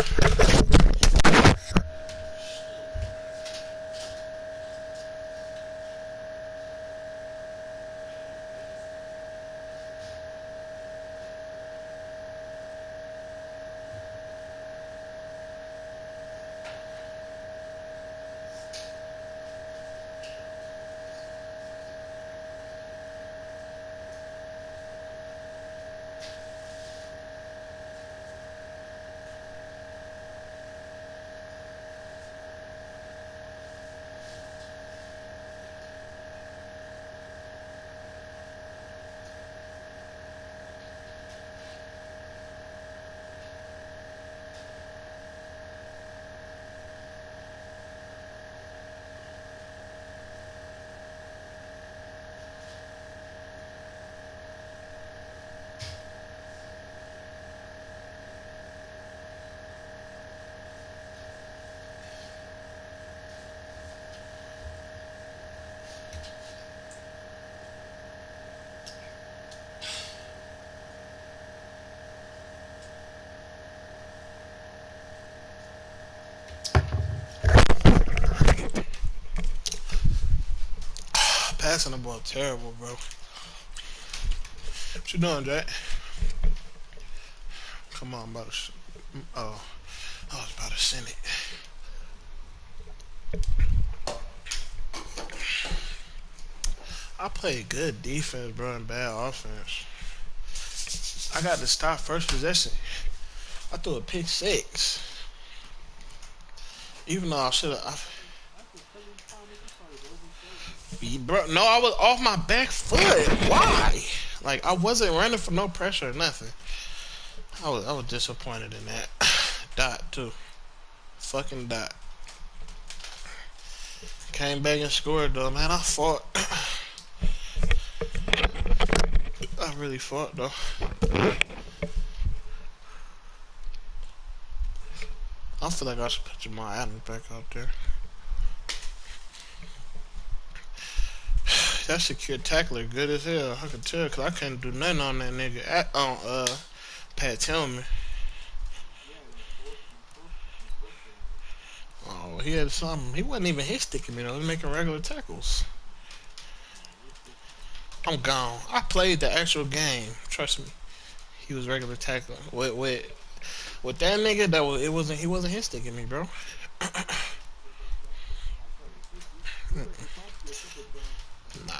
Passing the ball terrible, bro. What you doing, Jack? Come on, about to. Oh, I was about to send it. I played good defense, bro, and bad offense. I got to stop first possession. I threw a pick 6. Even though I should have. Bro, no, I was off my back foot. Why? Like, I wasn't running for no pressure or nothing. I was disappointed in that. Dot, too. Fucking Dot. Came back and scored, though, man. I fought. I really fought, though. I feel like I should put Jamal Adams back out there. That secure tackler good as hell. I could tell because I couldn't do nothing on that nigga on Pat Tillman. Oh, he had something. He wasn't even hit sticking me though. He was making regular tackles. I'm gone. I played the actual game. Trust me. He was regular tackling. With that nigga, it wasn't. He wasn't hit sticking me, bro. Nah,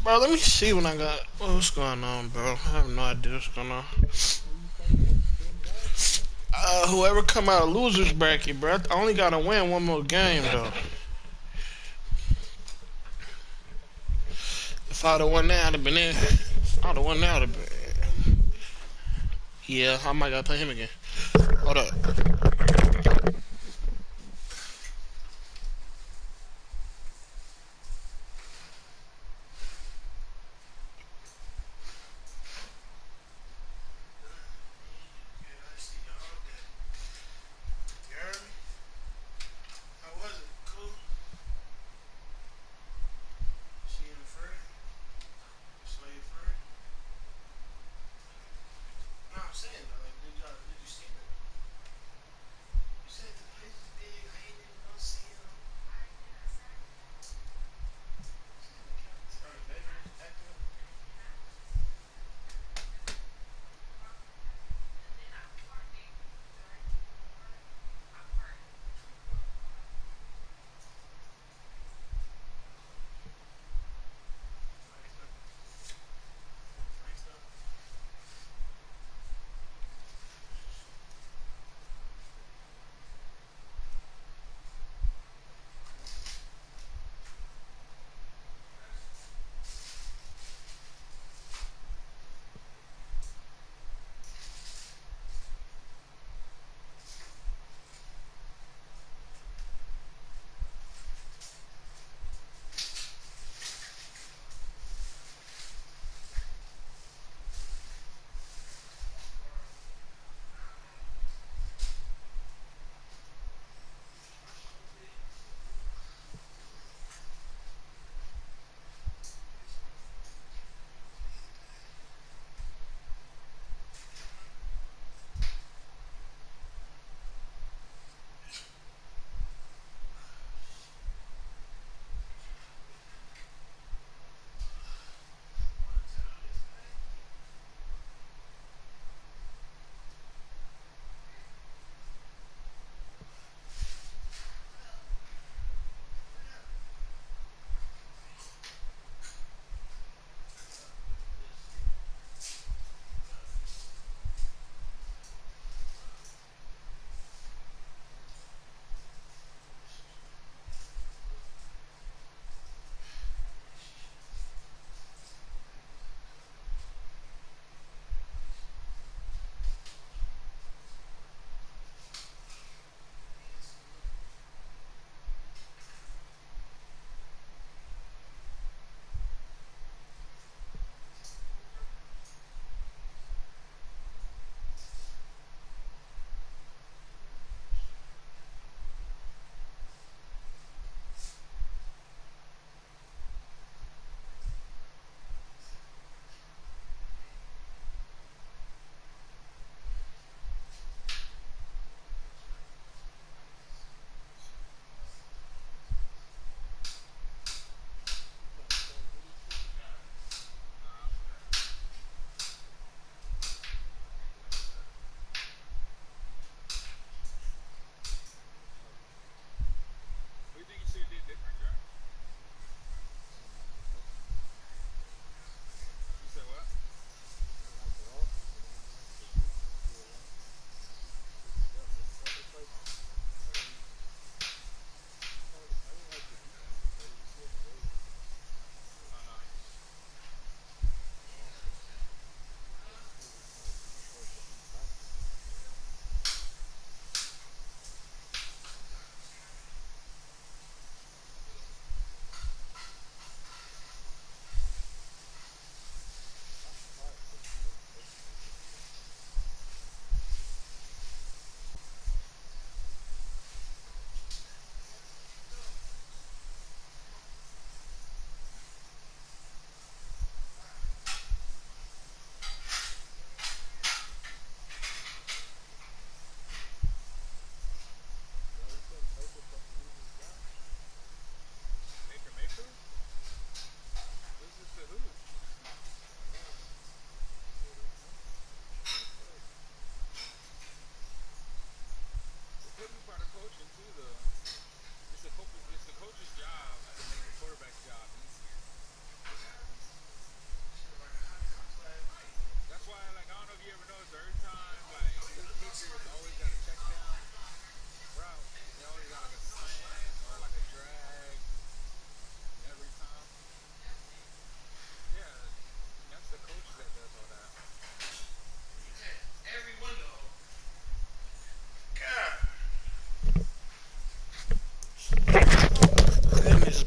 bro. Let me see what I got. What's going on, bro? I have no idea what's going on. Whoever come out of losers bracket, bro. I only gotta win one more game though. If I'd have won that, I'd have been in. I'd have won that, I'd have been. Yeah, I might gotta play him again. Hold up. How was it? Cool. See you free. Saw you free. No, I'm saying though, like, did you see it?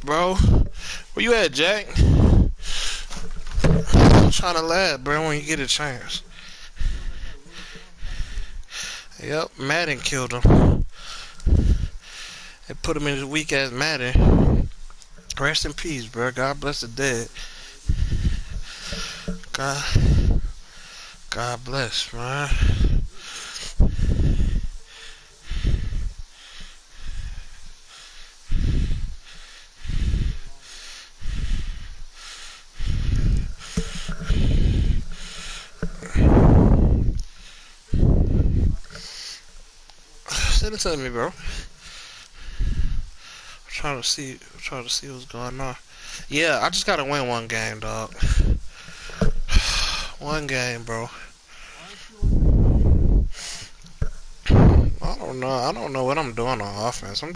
bro. Where you at, Jack? I'm trying to laugh, bro, when you get a chance. Yep, Madden killed him. They put him in his weak ass Madden. Rest in peace, bro. God bless the dead. God, God bless, man. Send it to me, bro. Trying to see what's going on. Yeah, I just gotta win one game, dog. One game, bro. I don't know what I'm doing on offense. I'm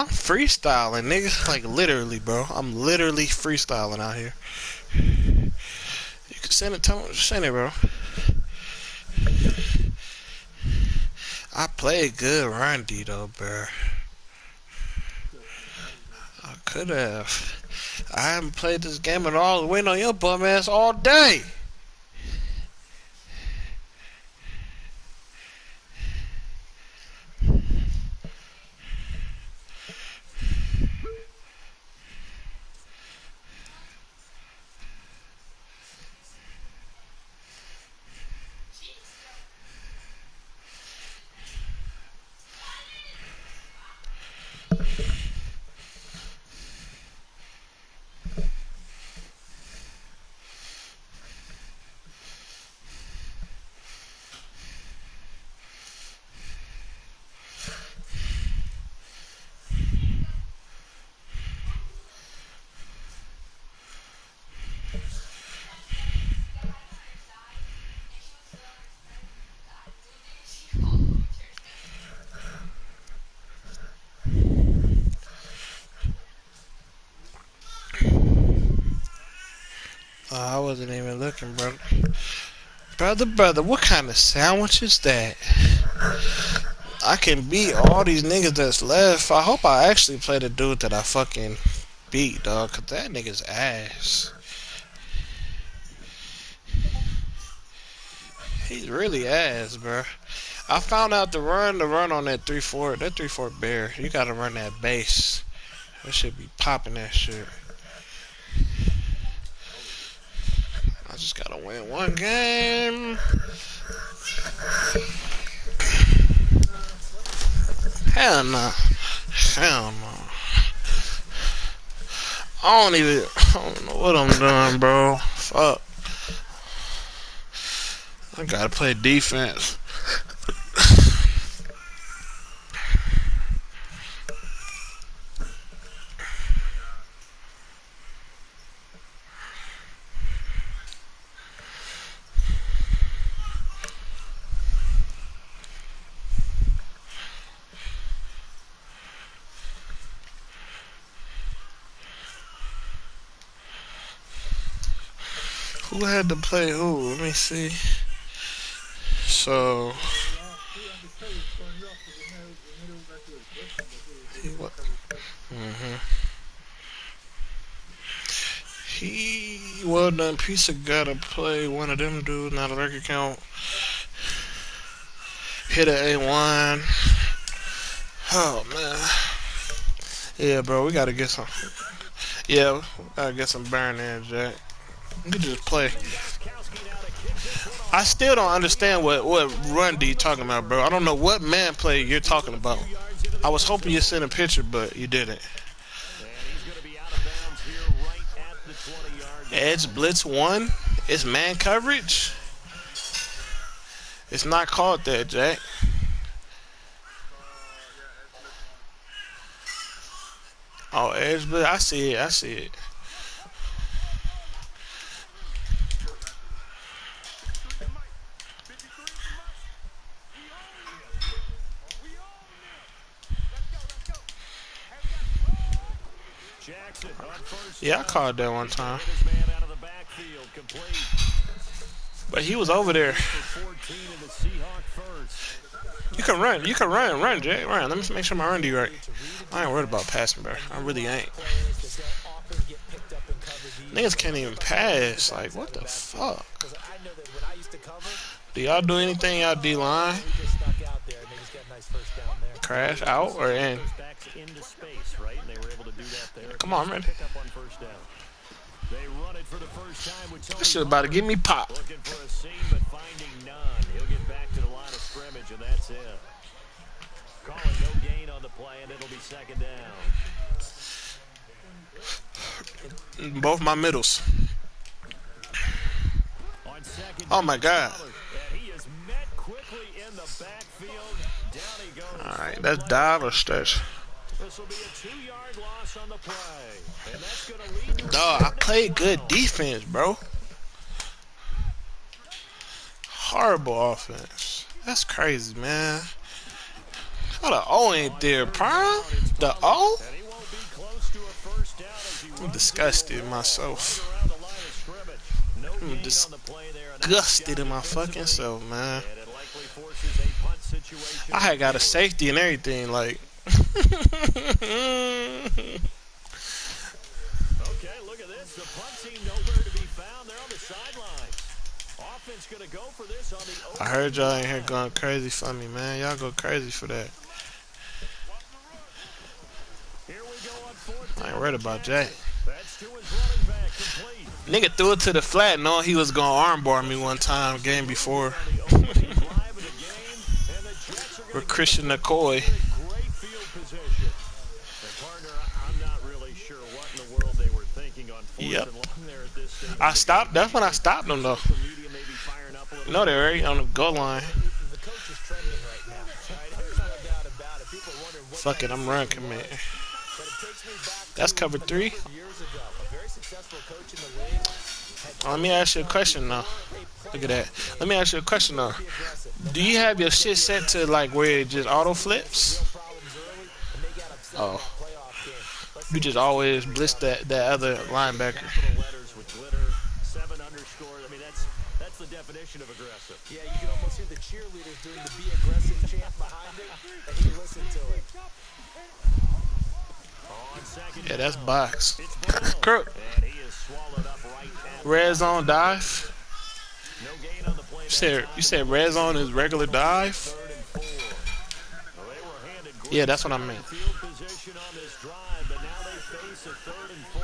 freestyling, nigga. Like literally, bro. I'm literally freestyling out here. You can send it to me. Send it, bro. I played good run D though, bro. I could have. I haven't played this game at all. Waiting on your bum ass all day. I wasn't even looking, brother. Brother, what kind of sandwich is that? I can beat all these niggas that's left. I hope I actually play the dude that I fucking beat, dog. Cause that nigga's ass. He's really ass, bro. I found out the run on that 3-4, that 3-4 bear. You gotta run that base. That should be popping that shit. I just gotta win one game. Hell no. Hell no. I don't know what I'm doing, bro. Fuck. I gotta play defense. Who had to play who? Let me see. So he what? He well done. Pizza gotta play one of them dudes. Not a record count. Hit a A1. Oh man. Yeah, bro. We gotta get some. Yeah, we gotta get some burn in, Jack. We can just play. I still don't understand what Run D talking about, bro. I don't know what man play you're talking about. I was hoping you sent a picture, but you didn't. Edge blitz 1. It's man coverage. It's not called that, Jack. Oh, edge blitz. I see it. I see it. Yeah, I called that one time. But he was over there. For 14 in the Seahawk first. You can run. You can run, Jay. Run. Let me make sure my run do right. I ain't worried about passing, bro. I really ain't. Niggas can't even pass. Like, what the fuck? Do y'all do anything y'all D-line? Crash out or in? Come on, man. They run it for the first time with Tony. This shit about to give me pop. Looking for a seam, but finding none. He'll get back to the line of scrimmage, and that's it. Calling no gain on the play, and it'll be second down. Both my middles. On second, Oh my God. and he is met quickly in the backfield. Down he goes. All right, that's dive or stretch. This will be a 2-yard loss on the play, and that's going to lead to Dog, I played good defense, bro. Horrible offense. That's crazy, man. Oh, the O ain't there, Prime? The O? and he won't be close to a first down as he I'm runs disgusted in myself. around the line of scrimmage. No I'm gain on the play there, and disgusted in my fucking self, man. it likely forces a punt situation. I had got a safety and everything, like. Okay, look at this. The punt team nowhere to be found. They're on the sidelines. Offense going to go for this on the I heard y'all in here going crazy for me, man. Y'all go crazy for that. Here we go on fourth. I ain't worried about Jay. That's to his running back, complete. Nigga threw it to the flat knowing he was gonna armbar me one time, game before. Drive of the game, and the Jets are With going to Christian McCoy. great field position. And partner, I'm not really sure what in the world they were thinking on fourth Yep. and long there at this stage. I stopped. That's when I stopped him, though. The media may be firing up a little. No, they're already on the goal line. The coach is trending right now. Right? There's no doubt about it. People wondering what Fuck it, I'm run commit. but it takes me back That's to cover a 3. number of years ago. A very successful coach in the league. Let me ask you a question, though. Look at that. Let me ask you a question, though. Do you have your shit set to, like, where it just auto flips? Oh. You just always bliss that other linebacker. Capital letters with glitter, 7 underscore. I mean, that's the definition of aggressive. Yeah, you can almost hear the cheerleaders doing the be aggressive chant behind it, and you listen to it. On second Yeah, that's down, box. it's Brown, Crook. and he is swallowed up right at Red zone dive. no gain on the play. You said red zone is regular dive? 3rd and 4. Well, they were handed great Yeah, that's what I meant. field position on this drive, but now they face a 3rd and 4.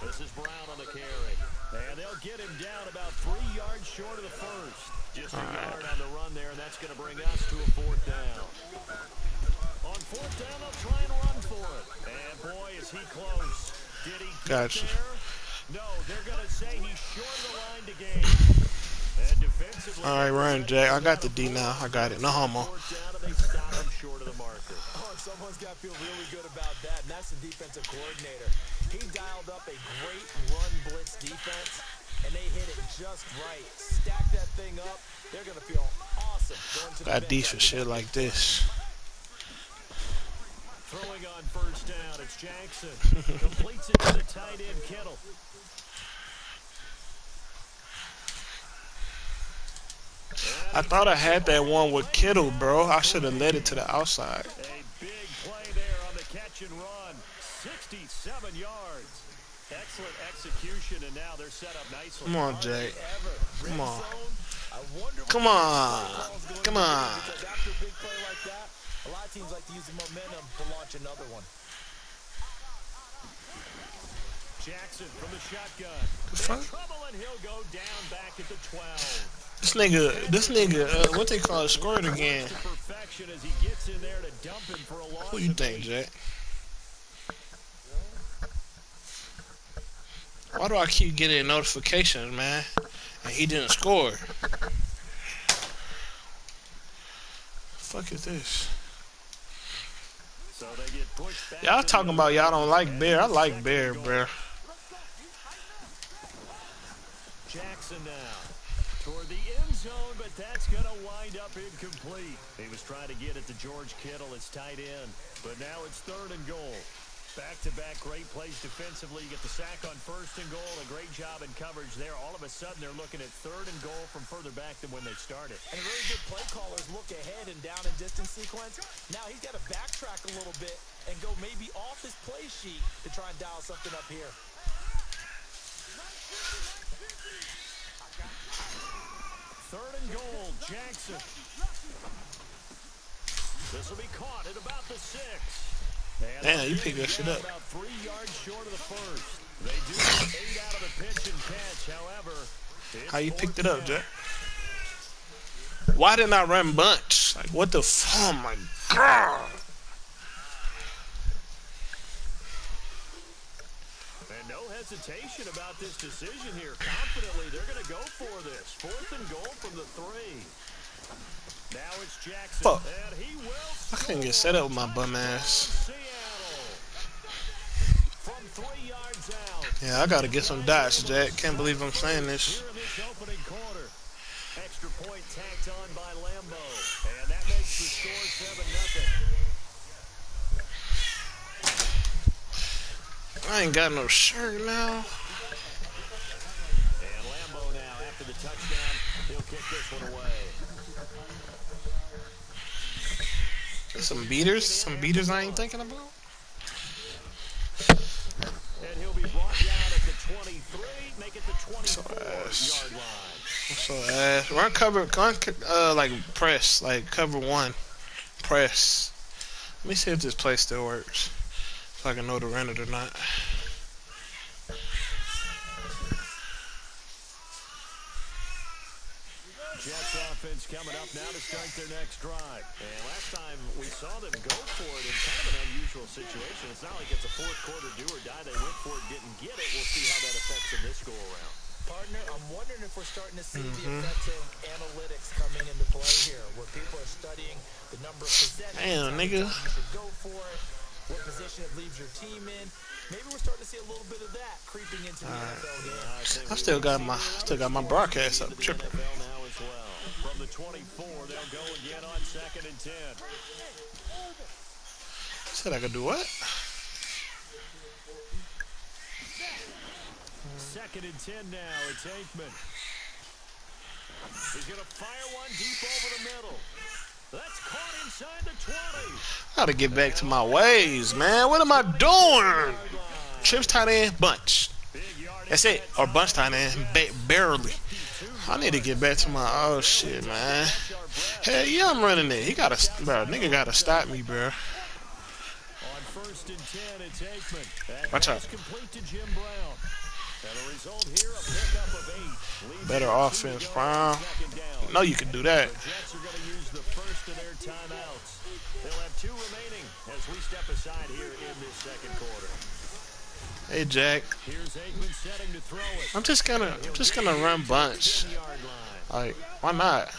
This is Brown on the carry, and they'll get him down about 3 yards short of the first. Just a yard on the run there, and that's going to bring us to a 4th down. On 4th down, they'll try and run for it. And boy, is he close. Did he get Gotcha. there? No, they're going to say he's short of the line to gain. And defensively, All right, run, Jay. I got the D now. I got it. No homo. 4th down, and they stop him short of the marker. Oh, someone's got to feel really good about that, and that's the defensive coordinator. He dialed up a great run blitz defense, and they hit it just right. Stack that thing up. They're going to feel awesome going to the Got D for shit like this. Throwing on 1st down, it's Jackson. Completes it to the tight end, Kittle. I thought I had that one with Kittle, bro. I should have led it to the outside. A big play there on the catch and run. 67 yards. Excellent execution, and now they're set up nicely. Come on, Jay. Come on. I wonder Come on. Come on. because after a big play like that, a lot of teams like to use the momentum to launch another one. Jackson from the shotgun. The fuck? Trouble, and he'll go down back at the 12. This nigga, what they call it, scored again. To perfection as he gets in there to dump him for a loss. Who you of think, 8. Jay? Why do I keep getting notifications, man? And he didn't score. Fuck is this? So they get pushed back. Y'all talking about y'all don't like Bear. I like Bear, bro. Jackson now toward the end zone, but that's going to wind up incomplete. He was trying to get it to George Kittle, his tight end, but now it's 3rd and goal. Back-to-back great plays defensively. You get the sack on 1st and goal. A great job in coverage there. All of a sudden, they're looking at 3rd and goal from further back than when they started. And a really good play callers look ahead and down and distance sequence. Now he's got to backtrack a little bit and go maybe off his play sheet to try and dial something up here. 3rd and goal, Jackson. This will be caught at about the 6. Damn, you picked that shit up. About 3 yards short of the first. They do 8 out of the pitch and catch. However, how you picked it up, Jack? Why didn't I run bunch? Like, what the oh my god. And no hesitation about this decision here. Confidently, they're going to go for this. 4th and goal from the 3. Now it's Jackson. Fuck. And he will I couldn't get set up with my bum ass. From 3 yards out. Yeah, I gotta get some dots, Jack. Can't believe I'm saying this. Here in this opening quarter. Extra point tacked on by Lambo. And that makes the score 7-0. I ain't got no shirt now. And Lambo now, after the touchdown, he'll kick this one away. Some beaters I ain't thinking about. And he'll be brought down at the 23, make it the 24-yard line. So ass. Run cover, like press, like cover 1, press. Let me see if this play still works, so I can know to run it or not. Jets offense coming up now to start their next drive. And last time we saw them go for it in kind of an unusual situation. It's not like it's a 4th quarter do or die. They went for it, didn't get it. We'll see how that affects them this go around. Partner, I'm wondering if we're starting to see the effect of analytics coming into play here, where people are studying the number of possessions. Damn, nigga. You should go for it. What position it leaves your team in. Maybe we're starting to see a little bit of that creeping into the NFL game. I still got my broadcast up. Tripping. From the 24, they'll go again on 2nd and 10. Said I could do what? 2nd and 10 now. It's Aikman. He's going to fire one deep over the middle. That's caught inside the 20. I gotta get back to my ways, man. What am I doing? Trips tight end, bunch. That's it. Or bunch tight end, barely. I need to get back to my shit, man. Hell yeah, I'm running it. He gotta, bro. Nigga gotta stop me, bro. On 1st and 10, it's Aikman. Watch out. Complete to Jim Brown. And the result here, a pickup of 8. Better offense, Brown. No, you can do that. The Jets are going to use the first of their timeouts. They'll have 2 remaining as we step aside here in this 2nd quarter. Hey, Jack. Here's Aikman setting to throw it. I'm just gonna run bunch. Like, why not?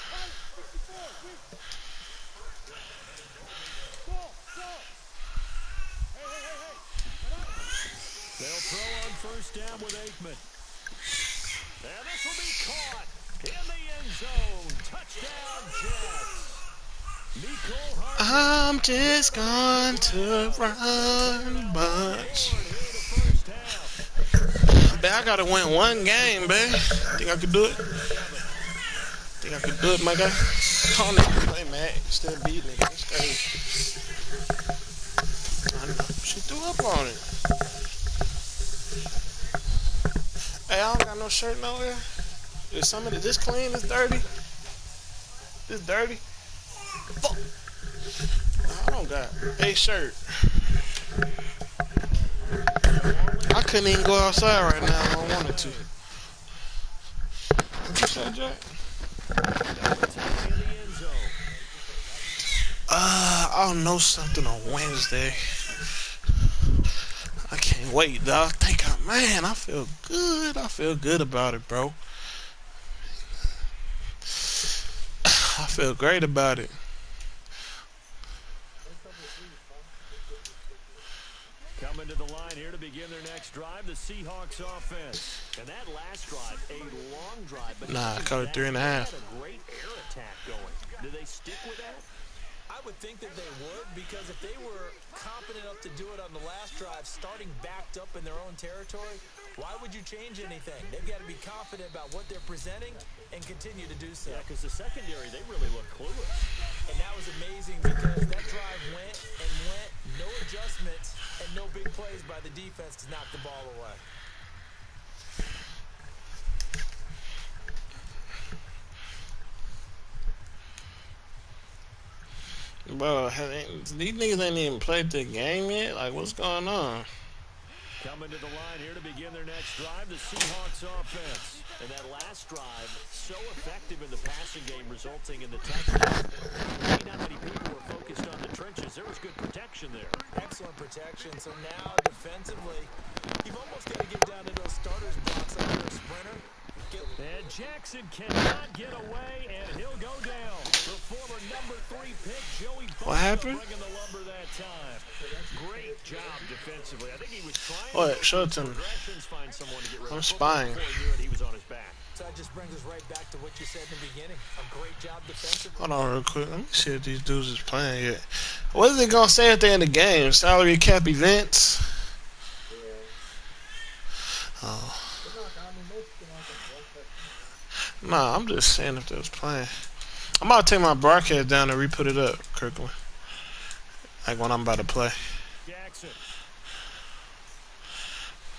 They'll throw on 1st down with Aikman. And this will be caught in the end zone. Touchdown, Jets. I'm just going to run bunch. Man, I gotta win 1 game, man. Think I could do it? Think I could do it, my guy? Call me. Play Mac. Still beating it. That's crazy. I know. She threw up on it. Hey, I don't got no shirt nowhere. Is some of this clean? This dirty? This dirty? Fuck. I don't got a shirt. I couldn't even go outside right now if I wanted to. What you say, Jack? I'll know something on Wednesday. I can't wait, dog. Man, I feel good. I feel good about it, bro. I feel great about it. Coming to the line here to begin their next drive, the Seahawks offense. And that last drive, a long drive. But nah, covered 3.5. Had a great air attack going. Do they stick with that? I would think that they would, because if they were confident enough to do it on the last drive, starting backed up in their own territory, why would you change anything? They've got to be confident about what they're presenting and continue to do so. Yeah, because the secondary, they really look clueless. And that was amazing because that drive went and went, no adjustments, and no big plays by the defense to knock the ball away. Bro, these niggas ain't even played the game yet? Like, what's going on? Coming to the line here to begin their next drive, the Seahawks offense. And that last drive, so effective in the passing game, resulting in the touchdown. Maybe not many people were focused on the trenches. There was good protection there. Excellent protection. So now, defensively, you've almost got to get down to those starters blocks like you're a sprinter. And Jackson cannot get away, and he'll go down. The former number 3 pick, Joey What happened? bringing the lumber that time. Great job defensively. I think he was trying What? to Show it to me. find someone to get rid of. I'm spying. Before he knew it, he was on his back. So that just brings us right back to what you said in the beginning. A great job defensively. Hold on real quick. Let me see if these dudes is playing yet. What is it gonna say at the end of the game? Salary cap events? Oh. Nah, I'm just saying if they was playing. I'm about to take my broadcast down and re-put it up, Kirkland. Like when I'm about to play.